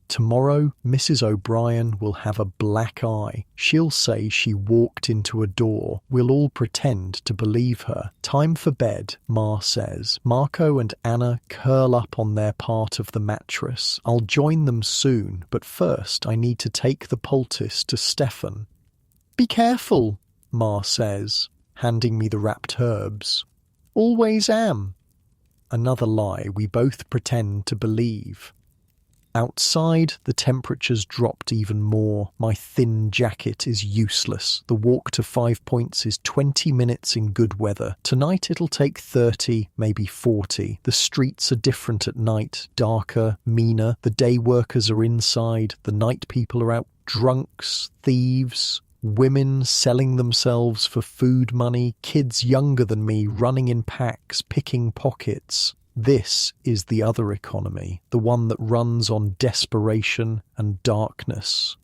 Tomorrow, Mrs. O'Brien will have a black eye. She'll say she walked into a door. We'll all pretend to believe her. Time for bed, Ma says. Marco and Anna curl up on their part of the mattress. I'll join them soon, but first I need to take the poultice to Stefan. Be careful, Ma says, handing me the wrapped herbs. Always am. Another lie we both pretend to believe. Outside, the temperature's dropped even more. My thin jacket is useless. The walk to 5 Points is 20 minutes in good weather. Tonight it'll take 30, maybe 40. The streets are different at night, darker, meaner. The day workers are inside. The night people are out. Drunks, thieves, women selling themselves for food money, kids younger than me running in packs, picking pockets. This is the other economy, the one that runs on desperation and darkness.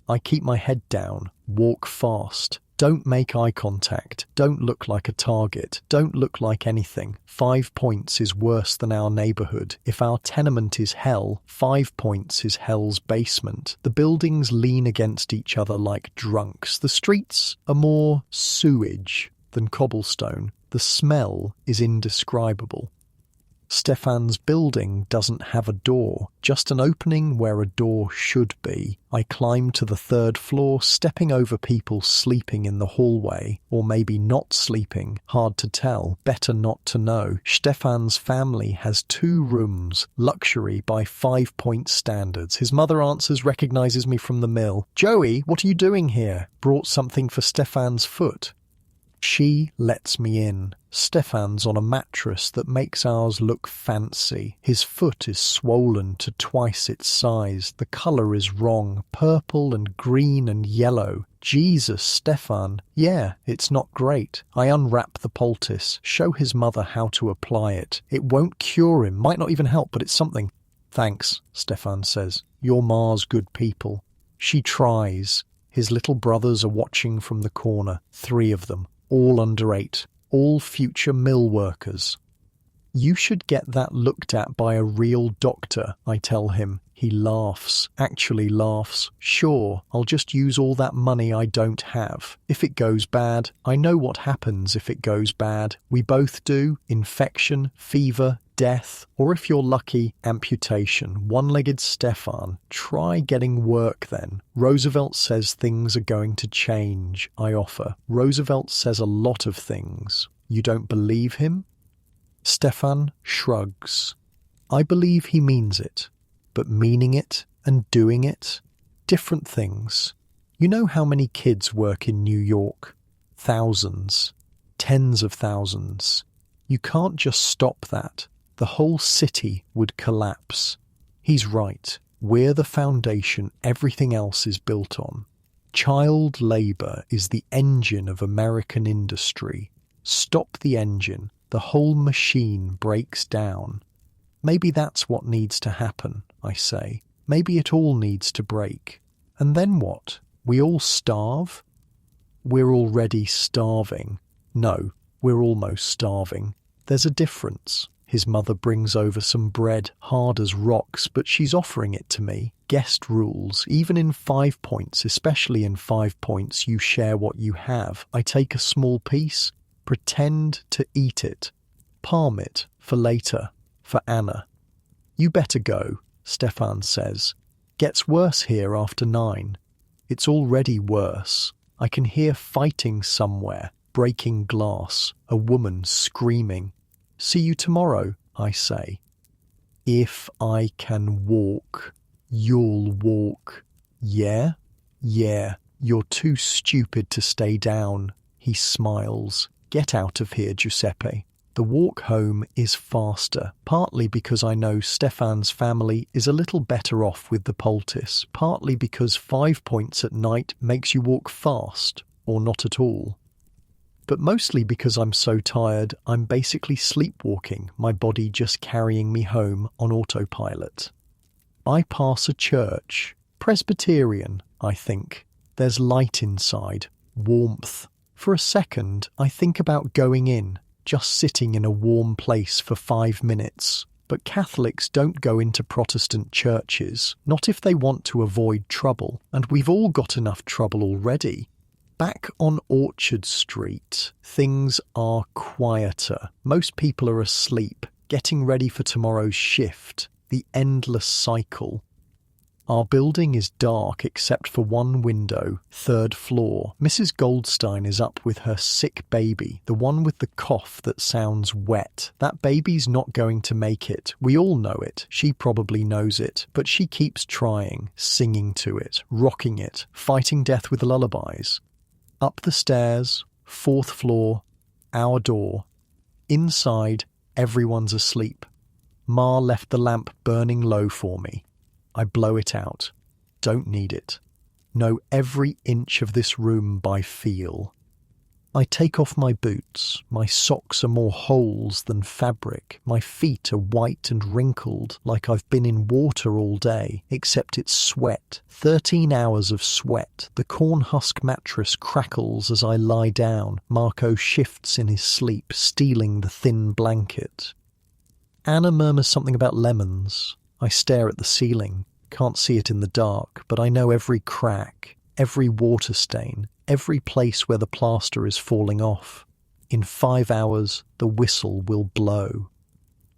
I keep my head down, walk fast, don't make eye contact, don't look like a target, don't look like anything. 5 Points is worse than our neighbourhood. If our tenement is hell, 5 Points is hell's basement. The buildings lean against each other like drunks. The streets are more sewage than cobblestone. The smell is indescribable. Stefan's building doesn't have a door, just an opening where a door should be. I climb to the 3rd floor, stepping over people sleeping in the hallway, or maybe not sleeping, hard to tell, better not to know. Stefan's family has 2 rooms, luxury by 5 Point standards. His mother answers, recognizes me from the mill. Joey, what are you doing here? Brought something for Stefan's foot. She lets me in. Stefan's on a mattress that makes ours look fancy. His foot is swollen to twice its size. The colour is wrong, purple and green and yellow. Jesus, Stefan. Yeah, it's not great. I unwrap the poultice, show his mother how to apply it. It won't cure him, might not even help, but it's something. Thanks, Stefan says. You're Ma's good people. She tries. His little brothers are watching from the corner, 3 of them. All under 8, all future mill workers. You should get that looked at by a real doctor, I tell him. He laughs, actually laughs. Sure, I'll just use all that money I don't have. If it goes bad, I know what happens if it goes bad. We both do. Infection, fever, death, or if you're lucky, amputation. One-legged Stefan. Try getting work then. Roosevelt says things are going to change, I offer. Roosevelt says a lot of things. You don't believe him? Stefan shrugs. I believe he means it. But meaning it and doing it, different things. You know how many kids work in New York? Thousands. Tens of thousands. You can't just stop that. The whole city would collapse. He's right. We're the foundation everything else is built on. Child labour is the engine of American industry. Stop the engine. The whole machine breaks down. Maybe that's what needs to happen, I say. Maybe it all needs to break. And then what? We all starve? We're already starving. No, we're almost starving. There's a difference. His mother brings over some bread, hard as rocks, but she's offering it to me. Guest rules, even in 5 points, especially in 5 points, you share what you have. I take a small piece, pretend to eat it, palm it for later, for Anna. You better go, Stefan says. Gets worse here after 9. It's already worse. I can hear fighting somewhere, breaking glass, a woman screaming. See you tomorrow, I say. If I can walk, you'll walk. Yeah? Yeah, you're too stupid to stay down. He smiles. Get out of here, Giuseppe. The walk home is faster, partly because I know Stefan's family is a little better off with the poultice, partly because 5 points at night makes you walk fast, or not at all. But mostly because I'm so tired, I'm basically sleepwalking, my body just carrying me home on autopilot. I pass a church, Presbyterian, I think. There's light inside, warmth. For a second, I think about going in, just sitting in a warm place for 5 minutes. But Catholics don't go into Protestant churches, not if they want to avoid trouble, and we've all got enough trouble already. Back on Orchard Street, things are quieter. Most people are asleep, getting ready for tomorrow's shift, the endless cycle. Our building is dark except for one window, 3rd floor. Mrs. Goldstein is up with her sick baby, the one with the cough that sounds wet. That baby's not going to make it. We all know it. She probably knows it. But she keeps trying, singing to it, rocking it, fighting death with lullabies. Up the stairs, 4th floor, our door. Inside, everyone's asleep. Ma left the lamp burning low for me. I blow it out. Don't need it. Know every inch of this room by feel. I take off my boots. My socks are more holes than fabric. My feet are white and wrinkled, like I've been in water all day, except it's sweat. 13 hours of sweat. The corn husk mattress crackles as I lie down. Marco shifts in his sleep, stealing the thin blanket. Anna murmurs something about lemons. I stare at the ceiling. Can't see it in the dark, but I know every crack, every water stain, every place where the plaster is falling off. In 5 hours, the whistle will blow.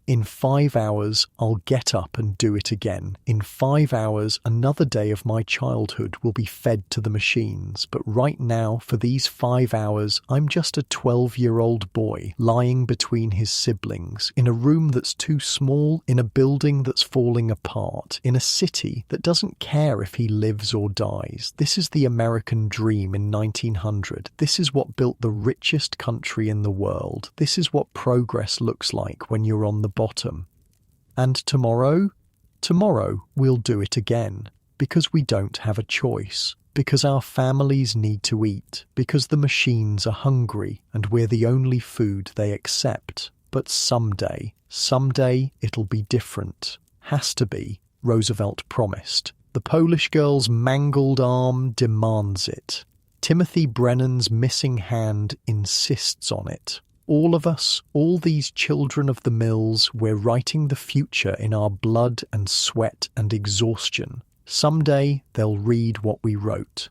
In 5 hours, I'll get up and do it again. In 5 hours, another day of my childhood will be fed to the machines. But right now, for these 5 hours, I'm just a 12-year-old boy lying between his siblings, in a room that's too small, in a building that's falling apart, in a city that doesn't care if he lives or dies. This is the American dream in 1900. This is what built the richest country in the world. This is what progress looks like when you're on the bottom. And tomorrow we'll do it again, because we don't have a choice, because our families need to eat, because the machines are hungry and we're the only food they accept. But someday it'll be different. Has to be, Roosevelt promised. The Polish girl's mangled arm demands it. Timothy Brennan's missing hand insists on it. All of us, all these children of the mills, we're writing the future in our blood and sweat and exhaustion. Someday they'll read what we wrote.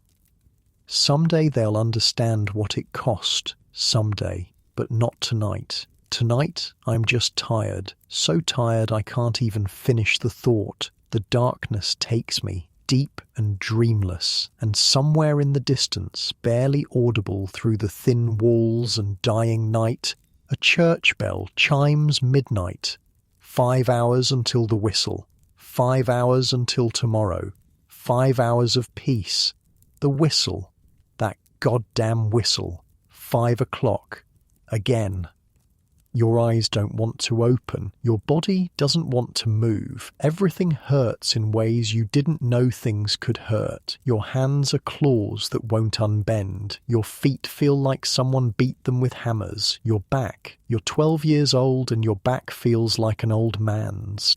Someday they'll understand what it cost. Someday, but not tonight. Tonight, I'm just tired. So tired I can't even finish the thought. The darkness takes me, deep and dreamless, and somewhere in the distance, barely audible through the thin walls and dying night, a church bell chimes midnight. 5 hours until the whistle. 5 hours until tomorrow. 5 hours of peace. The whistle. That goddamn whistle. 5 o'clock. Again. Your eyes don't want to open. Your body doesn't want to move. Everything hurts in ways you didn't know things could hurt. Your hands are claws that won't unbend. Your feet feel like someone beat them with hammers. Your back. You're 12 years old and your back feels like an old man's.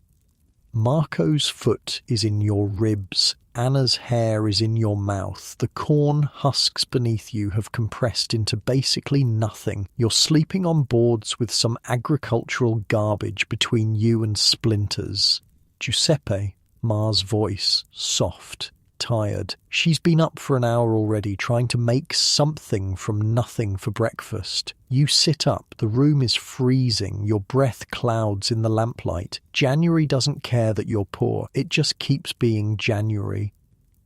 Marco's foot is in your ribs. Anna's hair is in your mouth. The corn husks beneath you have compressed into basically nothing. You're sleeping on boards with some agricultural garbage between you and splinters. Giuseppe, Ma's voice, soft, tired. She's been up for an hour already, trying to make something from nothing for breakfast. You sit up, the room is freezing, your breath clouds in the lamplight. January doesn't care that you're poor, it just keeps being January.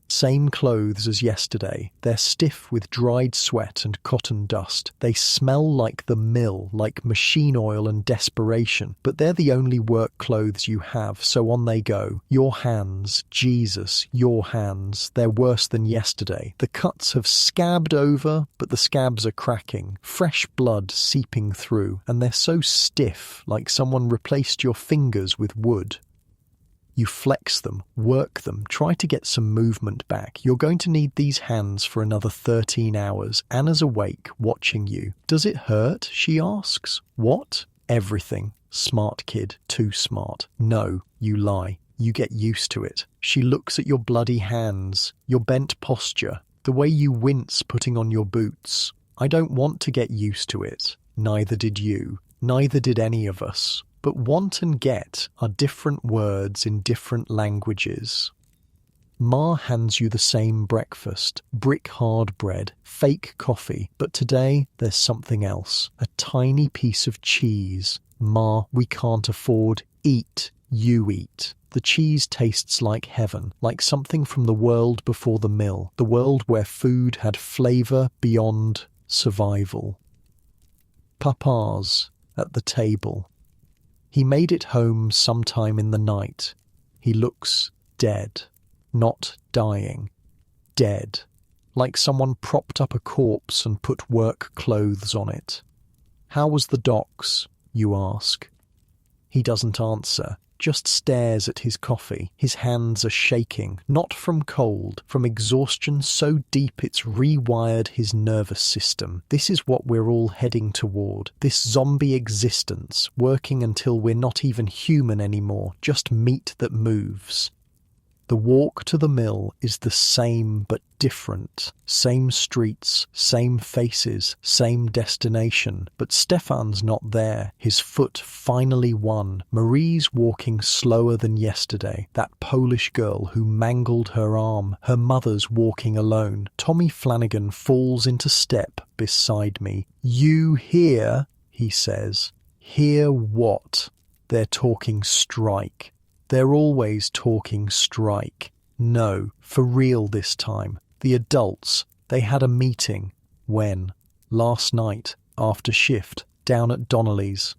Same clothes as yesterday. They're stiff with dried sweat and cotton dust. They smell like the mill, like machine oil and desperation. But they're the only work clothes you have, so on they go. Your hands, Jesus, your hands. They're worse than yesterday. The cuts have scabbed over, but the scabs are cracking. Fresh blood seeping through, and they're so stiff, like someone replaced your fingers with wood. You flex them, work them, try to get some movement back. You're going to need these hands for another 13 hours. Anna's awake, watching you. Does it hurt? She asks. What? Everything. Smart kid, too smart. No, you lie. You get used to it. She looks at your bloody hands, your bent posture, the way you wince putting on your boots. I don't want to get used to it. Neither did you. Neither did any of us. But want and get are different words in different languages. Ma hands you the same breakfast, brick-hard bread, fake coffee, but today there's something else, a tiny piece of cheese. Ma, we can't afford. Eat, you eat. The cheese tastes like heaven, like something from the world before the mill, the world where food had flavour beyond survival. Papa's at the table. He made it home sometime in the night. He looks dead, not dying, dead, like someone propped up a corpse and put work clothes on it. How was the docks, you ask? He doesn't answer, just stares at his coffee. His hands are shaking, not from cold, from exhaustion so deep it's rewired his nervous system. This is what we're all heading toward, this zombie existence, working until we're not even human anymore, just meat that moves. The walk to the mill is the same but different. Same streets, same faces, same destination. But Stefan's not there. His foot finally won. Marie's walking slower than yesterday. That Polish girl who mangled her arm. Her mother's walking alone. Tommy Flanagan falls into step beside me. You hear, he says. Hear what? They're talking strike. They're always talking strike. No, for real this time. The adults, they had a meeting. When? Last night, after shift, down at Donnelly's.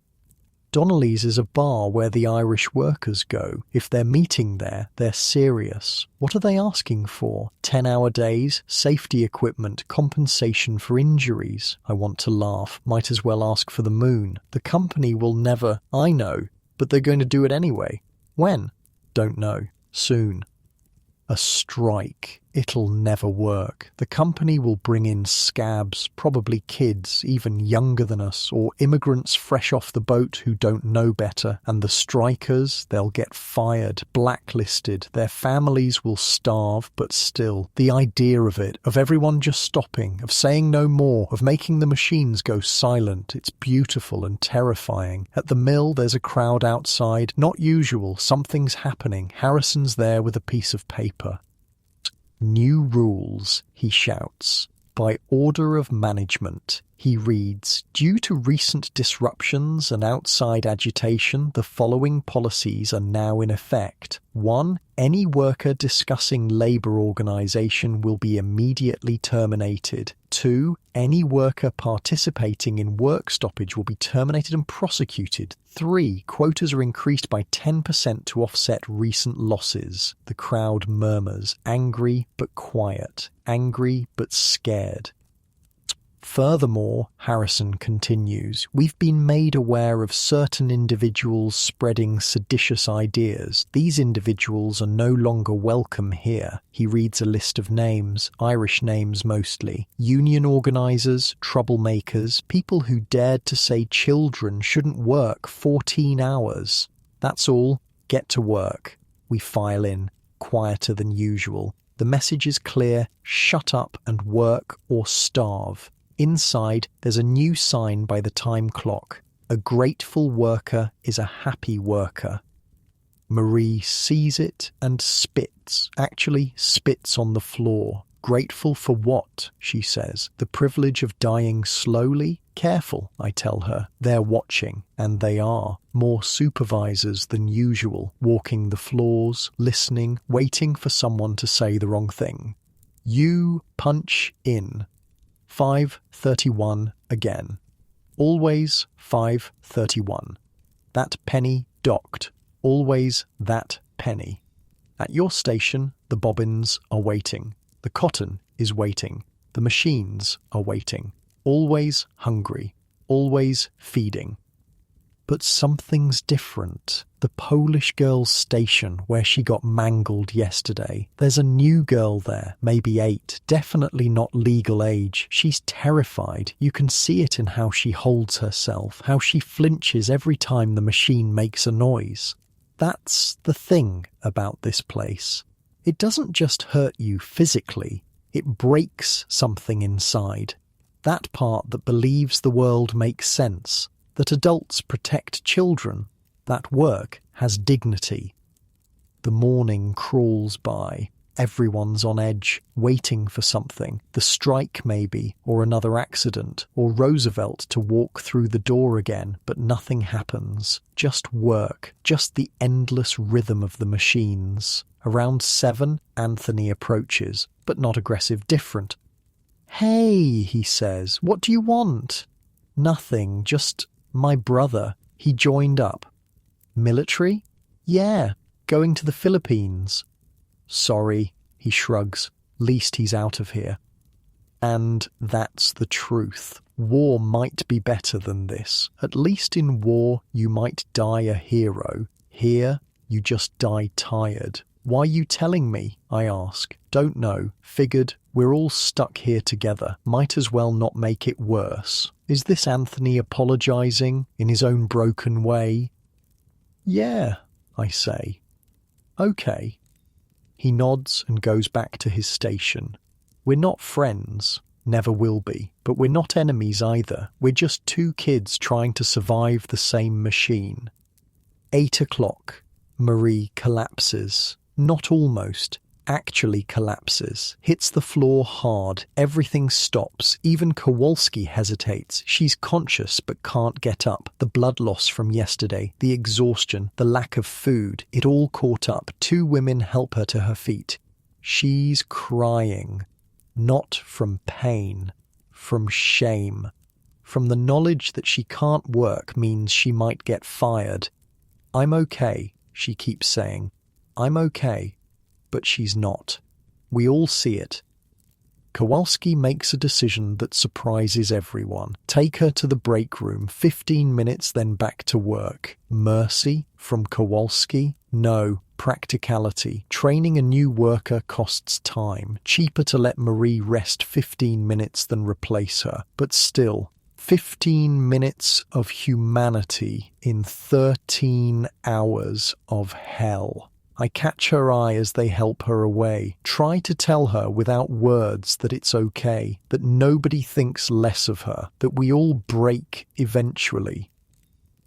Donnelly's is a bar where the Irish workers go. If they're meeting there, they're serious. What are they asking for? 10-hour days, safety equipment, compensation for injuries. I want to laugh. Might as well ask for the moon. The company will never... I know, but they're going to do it anyway. When? Don't know. Soon. A strike. It'll never work. The company will bring in scabs, probably kids, even younger than us, or immigrants fresh off the boat who don't know better. And the strikers, they'll get fired, blacklisted. Their families will starve, but still. The idea of it, of everyone just stopping, of saying no more, of making the machines go silent, it's beautiful and terrifying. At the mill, there's a crowd outside. Not usual. Something's happening. Harrison's there with a piece of paper. New rules, he shouts. By order of management, he reads, due to recent disruptions and outside agitation, the following policies are now in effect. 1. Any worker discussing labour organisation will be immediately terminated. 2. Any worker participating in work stoppage will be terminated and prosecuted. 3. Quotas are increased by 10% to offset recent losses. The crowd murmurs, angry but quiet, angry but scared. Furthermore, Harrison continues, we've been made aware of certain individuals spreading seditious ideas. These individuals are no longer welcome here. He reads a list of names, Irish names mostly. Union organisers, troublemakers, people who dared to say children shouldn't work 14 hours. That's all. Get to work. We file in, quieter than usual. The message is clear: shut up and work or starve. Inside, there's a new sign by the time clock. A grateful worker is a happy worker. Marie sees it and spits, actually spits on the floor. Grateful for what, she says. The privilege of dying slowly? Careful, I tell her. They're watching, and they are. More supervisors than usual, walking the floors, listening, waiting for someone to say the wrong thing. You punch in. 5:31 again. Always 5:31. That penny docked. Always that penny. At your station, the bobbins are waiting. The cotton is waiting. The machines are waiting. Always hungry. Always feeding. But something's different. The Polish girl's station where she got mangled yesterday. There's a new girl there, maybe 8, definitely not legal age. She's terrified. You can see it in how she holds herself, how she flinches every time the machine makes a noise. That's the thing about this place. It doesn't just hurt you physically, it breaks something inside. That part that believes the world makes sense, that adults protect children, that work has dignity. The morning crawls by. Everyone's on edge, waiting for something. The strike maybe, or another accident, or Roosevelt to walk through the door again, but nothing happens. Just work, just the endless rhythm of the machines. Around 7, Anthony approaches, but not aggressive, different. "Hey," he says, "what do you want?" "Nothing, just my brother. He joined up." "Military?" "Yeah, going to the Philippines." "Sorry," he shrugs. "Least he's out of here." And that's the truth. War might be better than this. At least in war, you might die a hero. Here, you just die tired. "Why you telling me?" I ask. "Don't know. Figured we're all stuck here together. Might as well not make it worse." Is this Anthony apologizing in his own broken way? "Yeah," I say. "Okay." He nods and goes back to his station. We're not friends, never will be, but we're not enemies either. We're just 2 kids trying to survive the same machine. 8 o'clock. Marie collapses. Not almost. Actually collapses. Hits the floor hard. Everything stops. Even Kowalski hesitates. She's conscious but can't get up. The blood loss from yesterday, the exhaustion, the lack of food, it all caught up. 2 women help her to her feet. She's crying. Not from pain. From shame. From the knowledge that she can't work means she might get fired. "I'm okay," she keeps saying. "I'm okay." But she's not. We all see it. Kowalski makes a decision that surprises everyone. Take her to the break room, 15 minutes, then back to work. Mercy from Kowalski? No. Practicality. Training a new worker costs time. Cheaper to let Marie rest 15 minutes than replace her. But still, 15 minutes of humanity in 13 hours of hell. I catch her eye as they help her away. Try to tell her without words that it's okay, that nobody thinks less of her, that we all break eventually.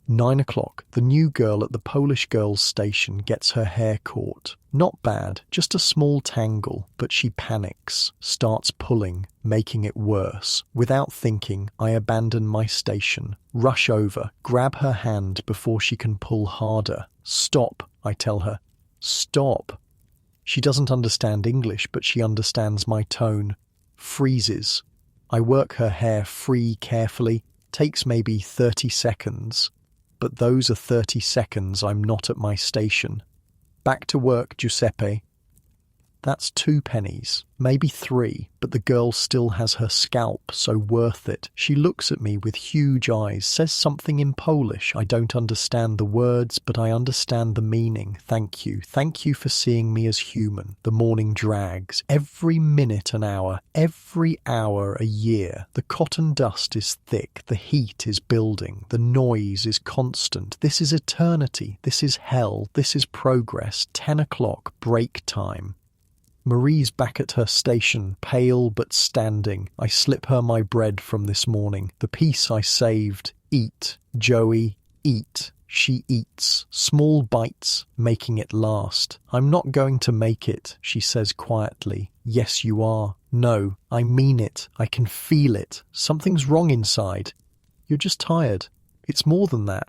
9 o'clock. The new girl at the Polish girls' station gets her hair caught. Not bad, just a small tangle, but she panics, starts pulling, making it worse. Without thinking, I abandon my station, rush over, grab her hand before she can pull harder. "Stop," I tell her. "Stop." She doesn't understand English, but she understands my tone. Freezes. I work her hair free carefully. Takes maybe 30 seconds. But those are 30 seconds I'm not at my station. "Back to work, Giuseppe." That's 2 pennies, maybe 3, but the girl still has her scalp, so worth it. She looks at me with huge eyes, says something in Polish. I don't understand the words, but I understand the meaning. Thank you. Thank you for seeing me as human. The morning drags. Every minute an hour. Every hour a year. The cotton dust is thick. The heat is building. The noise is constant. This is eternity. This is hell. This is progress. 10 o'clock, break time. Marie's back at her station, pale but standing. I slip her my bread from this morning, the piece I saved. Eat, Joey, eat. She eats, small bites, making it last. I'm not going to make it, she says quietly. Yes, you are. No, I mean it. I can feel it. Something's wrong inside. You're just tired. It's more than that.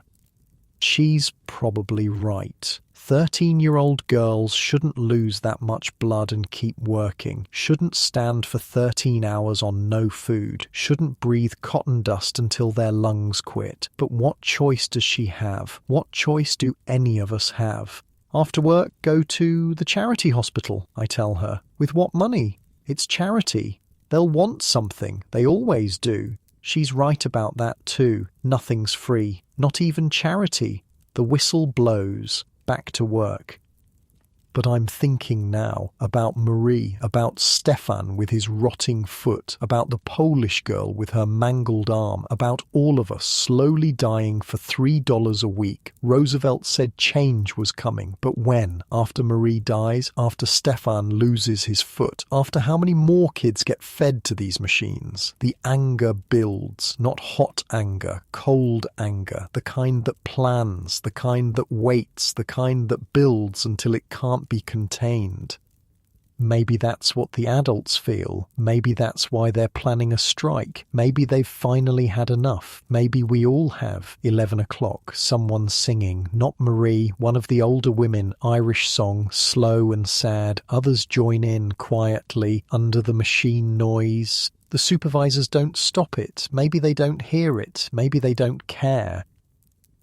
She's probably right. 13-year-old girls shouldn't lose that much blood and keep working, shouldn't stand for 13 hours on no food, shouldn't breathe cotton dust until their lungs quit. But what choice does she have? What choice do any of us have? After work, go to the charity hospital, I tell her. With what money? It's charity. They'll want something. They always do. She's right about that too. Nothing's free. Not even charity. The whistle blows. Back to work. But I'm thinking now about Marie, about Stefan with his rotting foot, about the Polish girl with her mangled arm, about all of us slowly dying for $3 a week. Roosevelt said change was coming, but when? After Marie dies? After Stefan loses his foot? After how many more kids get fed to these machines? The anger builds, not hot anger, cold anger, the kind that plans, the kind that waits, the kind that builds until it can't be contained. Maybe that's what the adults feel. Maybe that's why they're planning a strike. Maybe they've finally had enough. Maybe we all have. 11 o'clock, someone singing, not Marie, one of the older women, Irish song, slow and sad. Others join in quietly, under the machine noise. The supervisors don't stop it. Maybe they don't hear it. Maybe they don't care.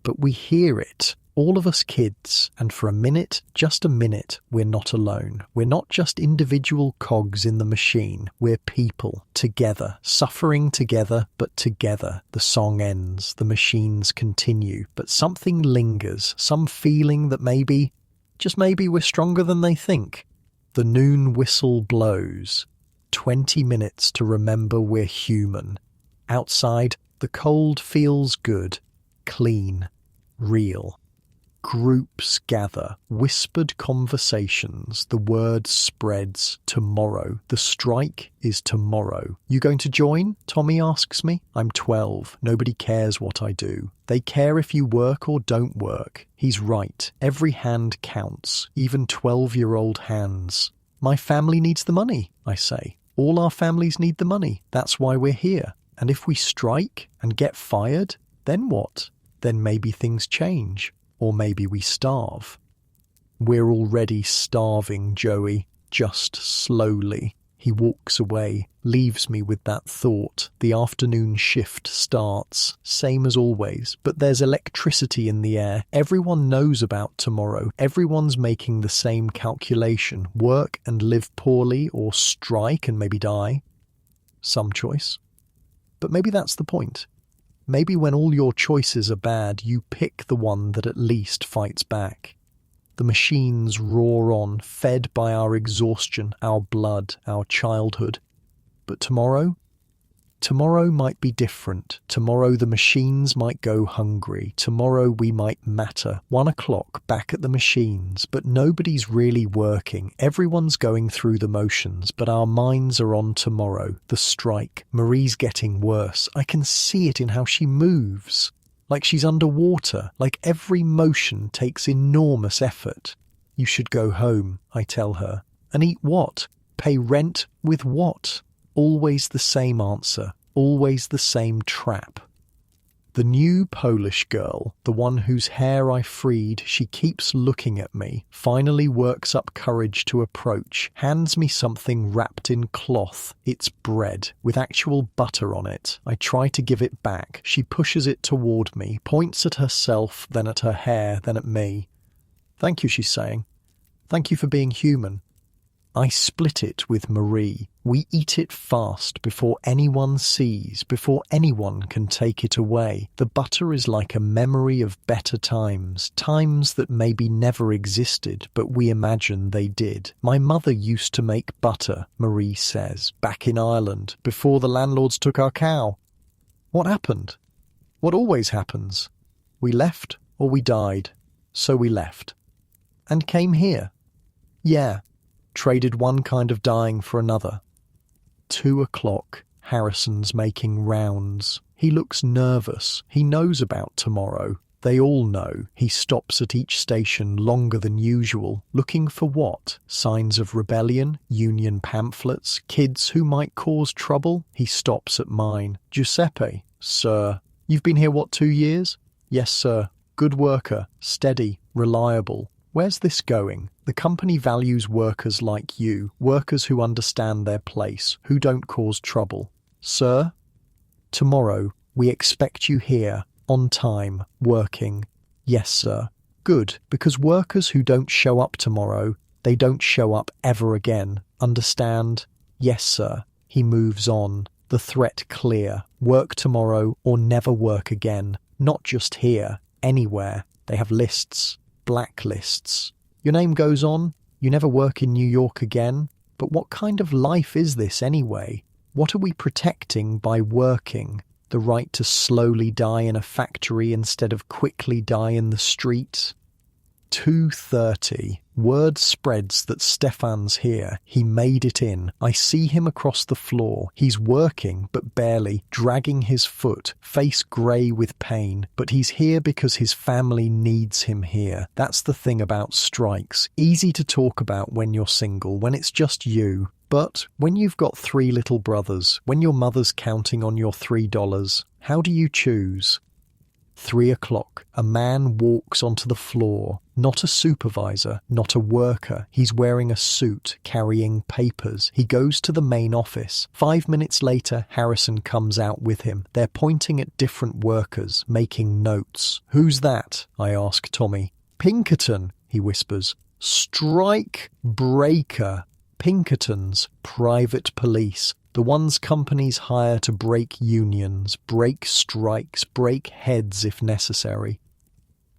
But we hear it. All of us kids, and for a minute, just a minute, we're not alone. We're not just individual cogs in the machine. We're people, together, suffering together, but together. The song ends, the machines continue, but something lingers, some feeling that maybe, just maybe we're stronger than they think. The noon whistle blows. 20 minutes to remember we're human. Outside, the cold feels good, clean, real. Groups gather, whispered conversations, the word spreads. Tomorrow. The strike is tomorrow. You going to join? Tommy asks me. I'm 12. Nobody cares what I do. They care if you work or don't work. He's right. Every hand counts, even 12-year-old hands. My family needs the money, I say. All our families need the money. That's why we're here. And if we strike and get fired, then what? Then maybe things change. Or maybe we starve. We're already starving, Joey, just slowly. He walks away, leaves me with that thought. The afternoon shift starts, same as always, but there's electricity in the air. Everyone knows about tomorrow. Everyone's making the same calculation. Work and live poorly, or strike and maybe die. Some choice. But maybe that's the point. Maybe when all your choices are bad, you pick the one that at least fights back. The machines roar on, fed by our exhaustion, our blood, our childhood. But tomorrow? Tomorrow might be different. Tomorrow the machines might go hungry. Tomorrow we might matter. 1 o'clock back at the machines, but nobody's really working. Everyone's going through the motions, but our minds are on tomorrow. The strike. Marie's getting worse. I can see it in how she moves. Like she's underwater. Like every motion takes enormous effort. You should go home, I tell her. And eat what? Pay rent with what? Always the same answer, always the same trap. The new Polish girl, the one whose hair I freed, she keeps looking at me, finally works up courage to approach, hands me something wrapped in cloth. It's bread, with actual butter on it. I try to give it back. She pushes it toward me, points at herself, then at her hair, then at me. Thank you, she's saying. Thank you for being human. I split it with Marie. We eat it fast before anyone sees, before anyone can take it away. The butter is like a memory of better times, times that maybe never existed, but we imagine they did. My mother used to make butter, Marie says, back in Ireland, before the landlords took our cow. What happened? What always happens? We left or we died. So we left. And came here. Yeah. Traded one kind of dying for another. 2 o'clock. Harrison's making rounds. He looks nervous. He knows about tomorrow. They all know. He stops at each station longer than usual. Looking for what? Signs of rebellion? Union pamphlets? Kids who might cause trouble? He stops at mine. Giuseppe. Sir. You've been here, 2 years? Yes, sir. Good worker. Steady. Reliable. Where's this going? The company values workers like you, workers who understand their place, who don't cause trouble. Sir? Tomorrow, we expect you here, on time, working. Yes, sir. Good, because workers who don't show up tomorrow, they don't show up ever again. Understand? Yes, sir. He moves on. The threat clear. Work tomorrow or never work again. Not just here, anywhere. They have lists. Blacklists. Your name goes on, you never work in New York again. But what kind of life is this anyway? What are we protecting by working? The right to slowly die in a factory instead of quickly die in the street? 2:30. Word spreads that Stefan's here. He made it in. I see him across the floor. He's working, but barely, dragging his foot, face grey with pain. But he's here because his family needs him here. That's the thing about strikes. Easy to talk about when you're single, when it's just you. But when you've got 3 little brothers, when your mother's counting on your $3, how do you choose? 3 o'clock. A man walks onto the floor. Not a supervisor, not a worker. He's wearing a suit, carrying papers. He goes to the main office. 5 minutes later, Harrison comes out with him. They're pointing at different workers, making notes. Who's that? I ask Tommy. Pinkerton, he whispers. Strike breaker. Pinkertons, private police. The ones companies hire to break unions, break strikes, break heads if necessary.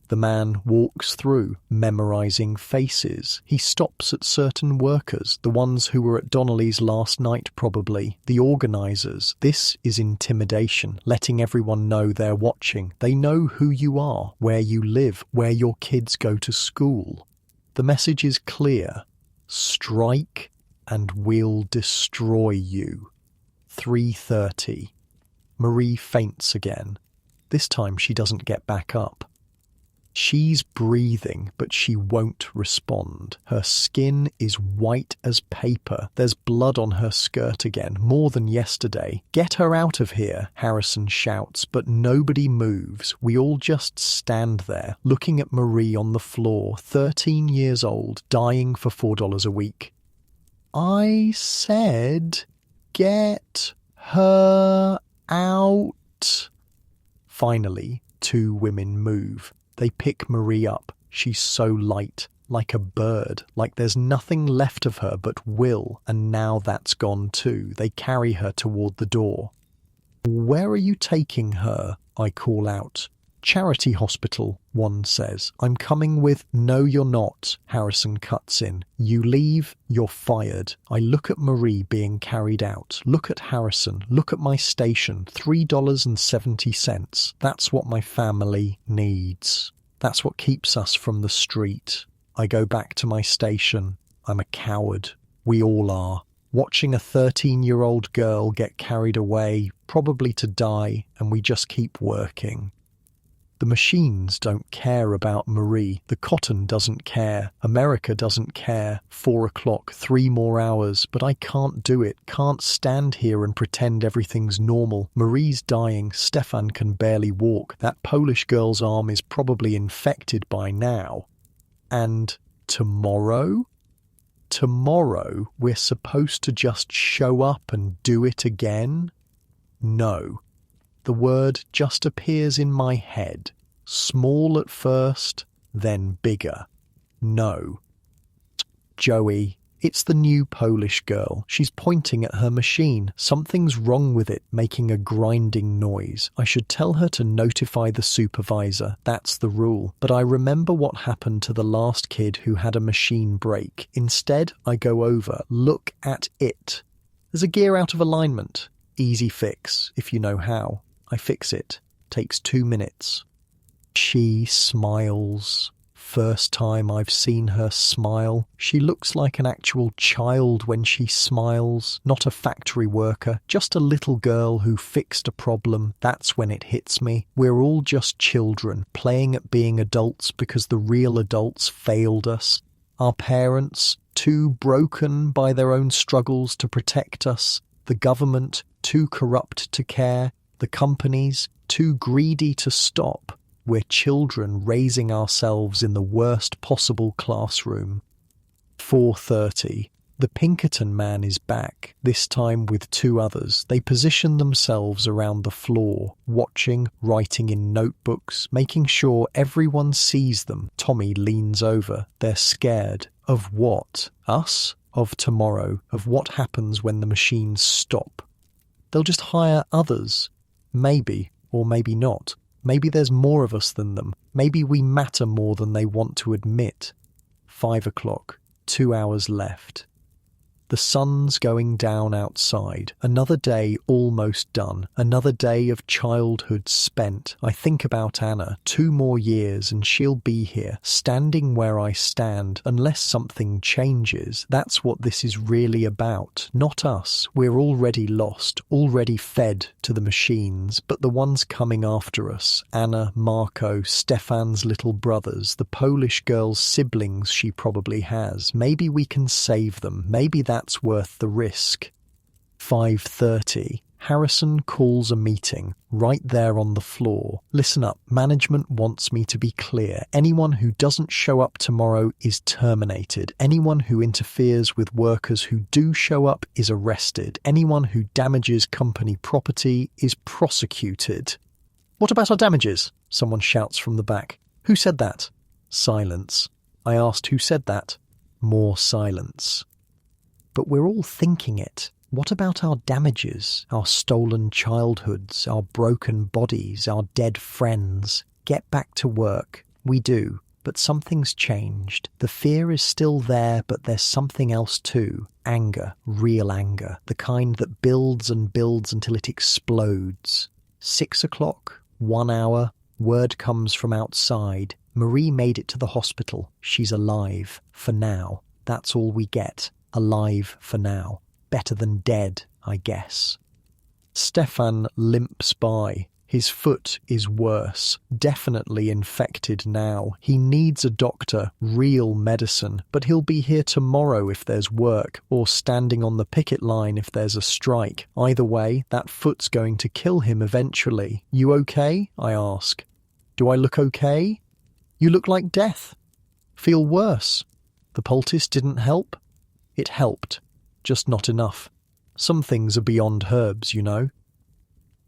The man walks through, memorizing faces. He stops at certain workers, the ones who were at Donnelly's last night probably, the organizers. This is intimidation, letting everyone know they're watching. They know who you are, where you live, where your kids go to school. The message is clear. Strike and we'll destroy you. 3:30. Marie faints again. This time she doesn't get back up. She's breathing, but she won't respond. Her skin is white as paper. There's blood on her skirt again, more than yesterday. Get her out of here, Harrison shouts, but nobody moves. We all just stand there, looking at Marie on the floor, 13 years old, dying for $4 a week. I said, get her out. Finally, 2 women move. They pick Marie up. She's so light, like a bird, like there's nothing left of her but will, and now that's gone too. They carry her toward the door. Where are you taking her? I call out. Charity hospital, one says. I'm coming with. No, you're not, Harrison cuts in. You leave, you're fired. I look at Marie being carried out. Look at Harrison. Look at my station. $3.70. That's what my family needs. That's what keeps us from the street. I go back to my station. I'm a coward. We all are. Watching a 13-year-old girl get carried away, probably to die, and we just keep working. The machines don't care about Marie. The cotton doesn't care. America doesn't care. 4 o'clock, 3 more hours, but I can't do it. Can't stand here and pretend everything's normal. Marie's dying. Stefan can barely walk. That Polish girl's arm is probably infected by now. And tomorrow? Tomorrow, we're supposed to just show up and do it again? No. The word just appears in my head. Small at first, then bigger. No. Joey, it's the new Polish girl. She's pointing at her machine. Something's wrong with it, making a grinding noise. I should tell her to notify the supervisor. That's the rule. But I remember what happened to the last kid who had a machine break. Instead, I go over, look at it. There's a gear out of alignment. Easy fix, if you know how. I fix it. Takes 2 minutes. She smiles. first time I've seen her smile. She looks like an actual child when she smiles, not a factory worker, just a little girl who fixed a problem. That's when it hits me. We're all just children, playing at being adults because the real adults failed us. Our parents, too broken by their own struggles to protect us. The government, too corrupt to care. The companies, too greedy to stop. We're children raising ourselves in the worst possible classroom. 4:30. The Pinkerton man is back, this time with two others. They position themselves around the floor, watching, writing in notebooks, making sure everyone sees them. Tommy leans over. They're scared. Of what? Us? Of tomorrow? Of what happens when the machines stop? They'll just hire others. Maybe, or maybe not. Maybe there's more of us than them. Maybe we matter more than they want to admit. 5 o'clock. 2 hours left. The sun's going down outside. Another day almost done. Another day of childhood spent. I think about Anna. 2 more years and she'll be here, standing where I stand, unless something changes. That's what this is really about. Not us. We're already lost, already fed to the machines, but the ones coming after us. Anna, Marco, Stefan's little brothers, the Polish girl's siblings she probably has. Maybe we can save them. Maybe that's worth the risk. 5:30. Harrison calls a meeting, right there on the floor. Listen up, management wants me to be clear. Anyone who doesn't show up tomorrow is terminated. Anyone who interferes with workers who do show up is arrested. Anyone who damages company property is prosecuted. What about our damages? Someone shouts from the back. Who said that? Silence. I asked who said that. More silence. But we're all thinking it. What about our damages, our stolen childhoods, our broken bodies, our dead friends? Get back to work. We do, but something's changed. The fear is still there, but there's something else too. Anger, real anger, the kind that builds and builds until it explodes. 6 o'clock, 1 hour, word comes from outside. Marie made it to the hospital. She's alive, for now. That's all we get. Alive for now. Better than dead, I guess. Stefan limps by. His foot is worse. Definitely infected now. He needs a doctor, real medicine, but he'll be here tomorrow if there's work, or standing on the picket line if there's a strike. Either way, that foot's going to kill him eventually. You okay? I ask. Do I look okay? You look like death. Feel worse. The poultice didn't help? It helped, just not enough. Some things are beyond herbs, you know.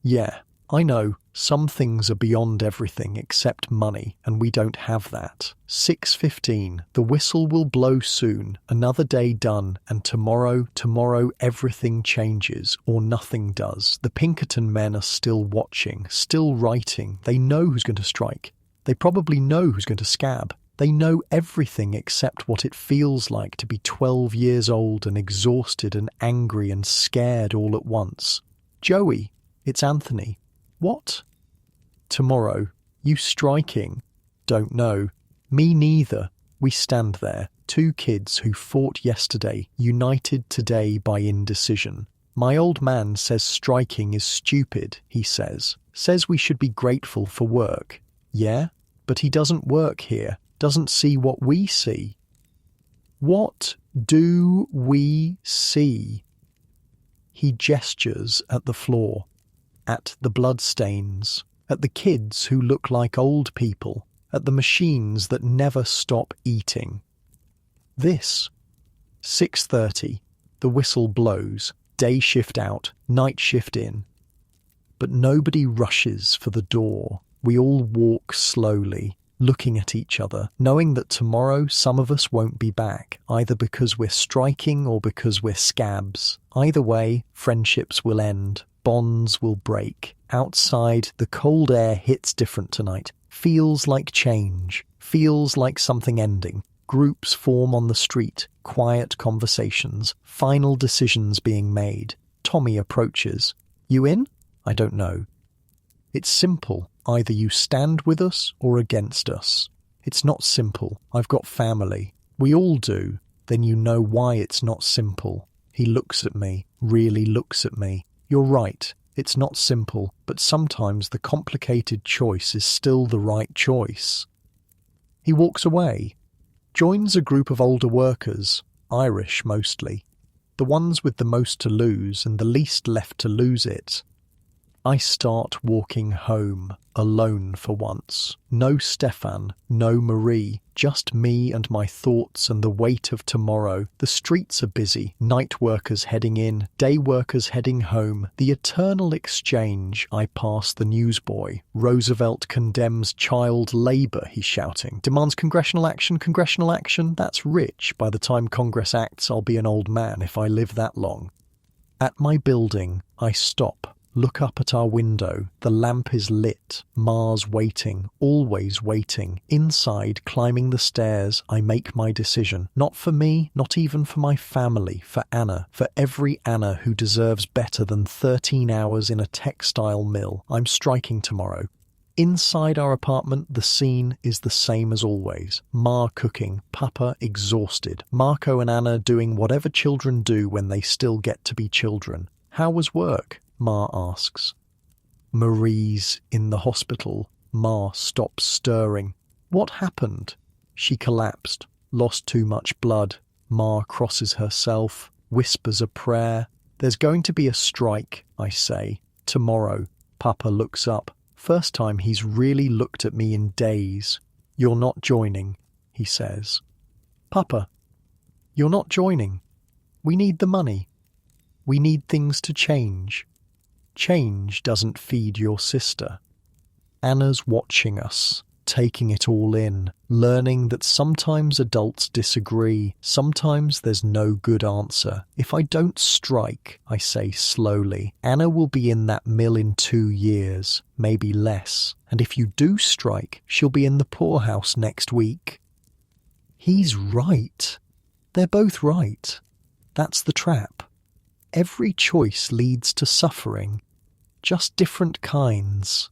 Yeah, I know, some things are beyond everything except money, and we don't have that. 6:15, the whistle will blow soon, another day done, and tomorrow everything changes, or nothing does. The Pinkerton men are still watching, still writing. They know who's going to strike. They probably know who's going to scab. They know everything except what it feels like to be 12 years old and exhausted and angry and scared all at once. Joey, it's Anthony. What? Tomorrow. You striking? Don't know. Me neither. We stand there, 2 kids who fought yesterday, united today by indecision. My old man says striking is stupid, he says. Says we should be grateful for work. Yeah, but he doesn't work here. Doesn't see what we see. What do we see? He gestures at the floor, at the bloodstains, at the kids who look like old people, at the machines that never stop eating. This. 6:30. The whistle blows. Day shift out, night shift in. But nobody rushes for the door. We all walk slowly, looking at each other, knowing that tomorrow some of us won't be back, either because we're striking or because we're scabs. Either way, friendships will end, bonds will break. Outside, the cold air hits different tonight, feels like change, feels like something ending. Groups form on the street, quiet conversations, final decisions being made. Tommy approaches. You in? I don't know. It's simple. Either you stand with us or against us. It's not simple. I've got family. We all do. Then you know why it's not simple. He looks at me, really looks at me. You're right. It's not simple, but sometimes the complicated choice is still the right choice. He walks away, joins a group of older workers, Irish mostly, the ones with the most to lose and the least left to lose it. I start walking home, alone for once. No Stefan, no Marie, just me and my thoughts and the weight of tomorrow. The streets are busy, night workers heading in, day workers heading home. The eternal exchange. I pass the newsboy. Roosevelt condemns child labour, he's shouting. Demands congressional action, congressional action. That's rich. By the time Congress acts, I'll be an old man if I live that long. At my building, I stop. Look up at our window. The lamp is lit. Ma's waiting, always waiting. Inside, climbing the stairs, I make my decision. Not for me, not even for my family, for Anna. For every Anna who deserves better than 13 hours in a textile mill. I'm striking tomorrow. Inside our apartment, the scene is the same as always. Ma cooking, Papa exhausted. Marco and Anna doing whatever children do when they still get to be children. How was work? Ma asks. Marie's in the hospital. Ma stops stirring. What happened? She collapsed, lost too much blood. Ma crosses herself, whispers a prayer. There's going to be a strike, I say. Tomorrow. Papa looks up. First time he's really looked at me in days. You're not joining, he says. Papa, you're not joining. We need the money. We need things to change. Change doesn't feed your sister. Anna's watching us, taking it all in, learning that sometimes adults disagree, sometimes there's no good answer. If I don't strike, I say slowly, Anna will be in that mill in 2 years, maybe less. And if you do strike, she'll be in the poorhouse next week. He's right. They're both right. That's the trap. Every choice leads to suffering, just different kinds.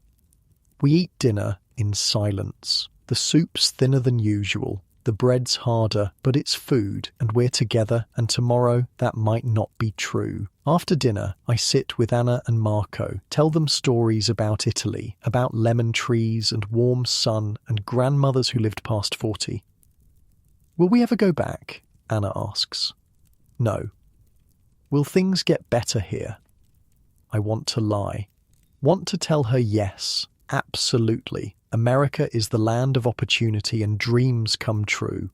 We eat dinner in silence. The soup's thinner than usual, the bread's harder, but it's food, and we're together, and tomorrow that might not be true. After dinner, I sit with Anna and Marco, tell them stories about Italy, about lemon trees and warm sun and grandmothers who lived past 40. Will we ever go back? Anna asks. No. Will things get better here? I want to lie. Want to tell her yes, absolutely. America is the land of opportunity and dreams come true.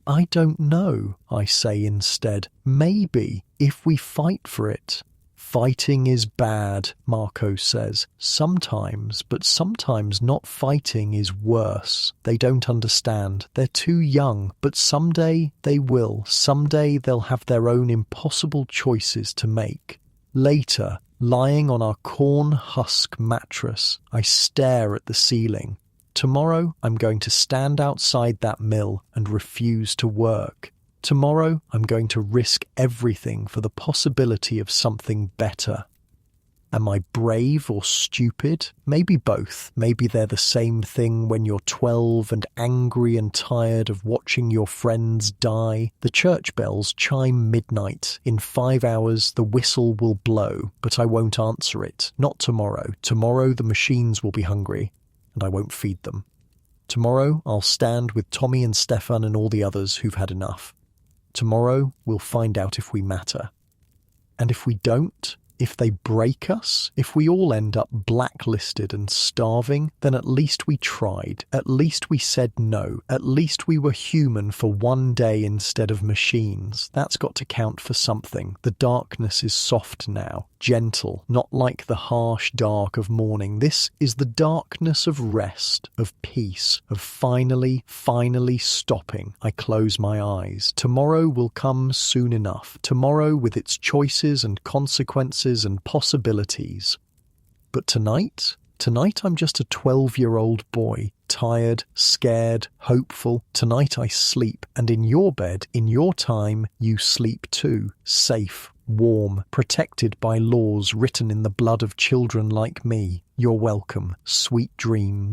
I don't know, I say instead. Maybe, if we fight for it. Fighting is bad, Marco says. Sometimes, but sometimes not fighting is worse. They don't understand. They're too young, but someday they will. Someday they'll have their own impossible choices to make. Later, lying on our corn husk mattress, I stare at the ceiling. Tomorrow, I'm going to stand outside that mill and refuse to work. Tomorrow, I'm going to risk everything for the possibility of something better. Am I brave or stupid? Maybe both. Maybe they're the same thing when you're 12 and angry and tired of watching your friends die. The church bells chime midnight. In 5 hours, the whistle will blow, but I won't answer it. Not tomorrow. Tomorrow, the machines will be hungry, and I won't feed them. Tomorrow, I'll stand with Tommy and Stefan and all the others who've had enough. Tomorrow, we'll find out if we matter. And if we don't, if they break us, if we all end up blacklisted and starving, then at least we tried. At least we said no. At least we were human for one day instead of machines. That's got to count for something. The darkness is soft now, gentle, not like the harsh dark of morning. This is the darkness of rest, of peace, of finally stopping. I close my eyes. Tomorrow will come soon enough. Tomorrow with its choices and consequences and possibilities. But tonight I'm just a 12-year-old boy, tired, scared, hopeful. Tonight I sleep, and in your bed, in your time, you sleep too, safe, warm, protected by laws written in the blood of children like me. You're welcome. Sweet dreams.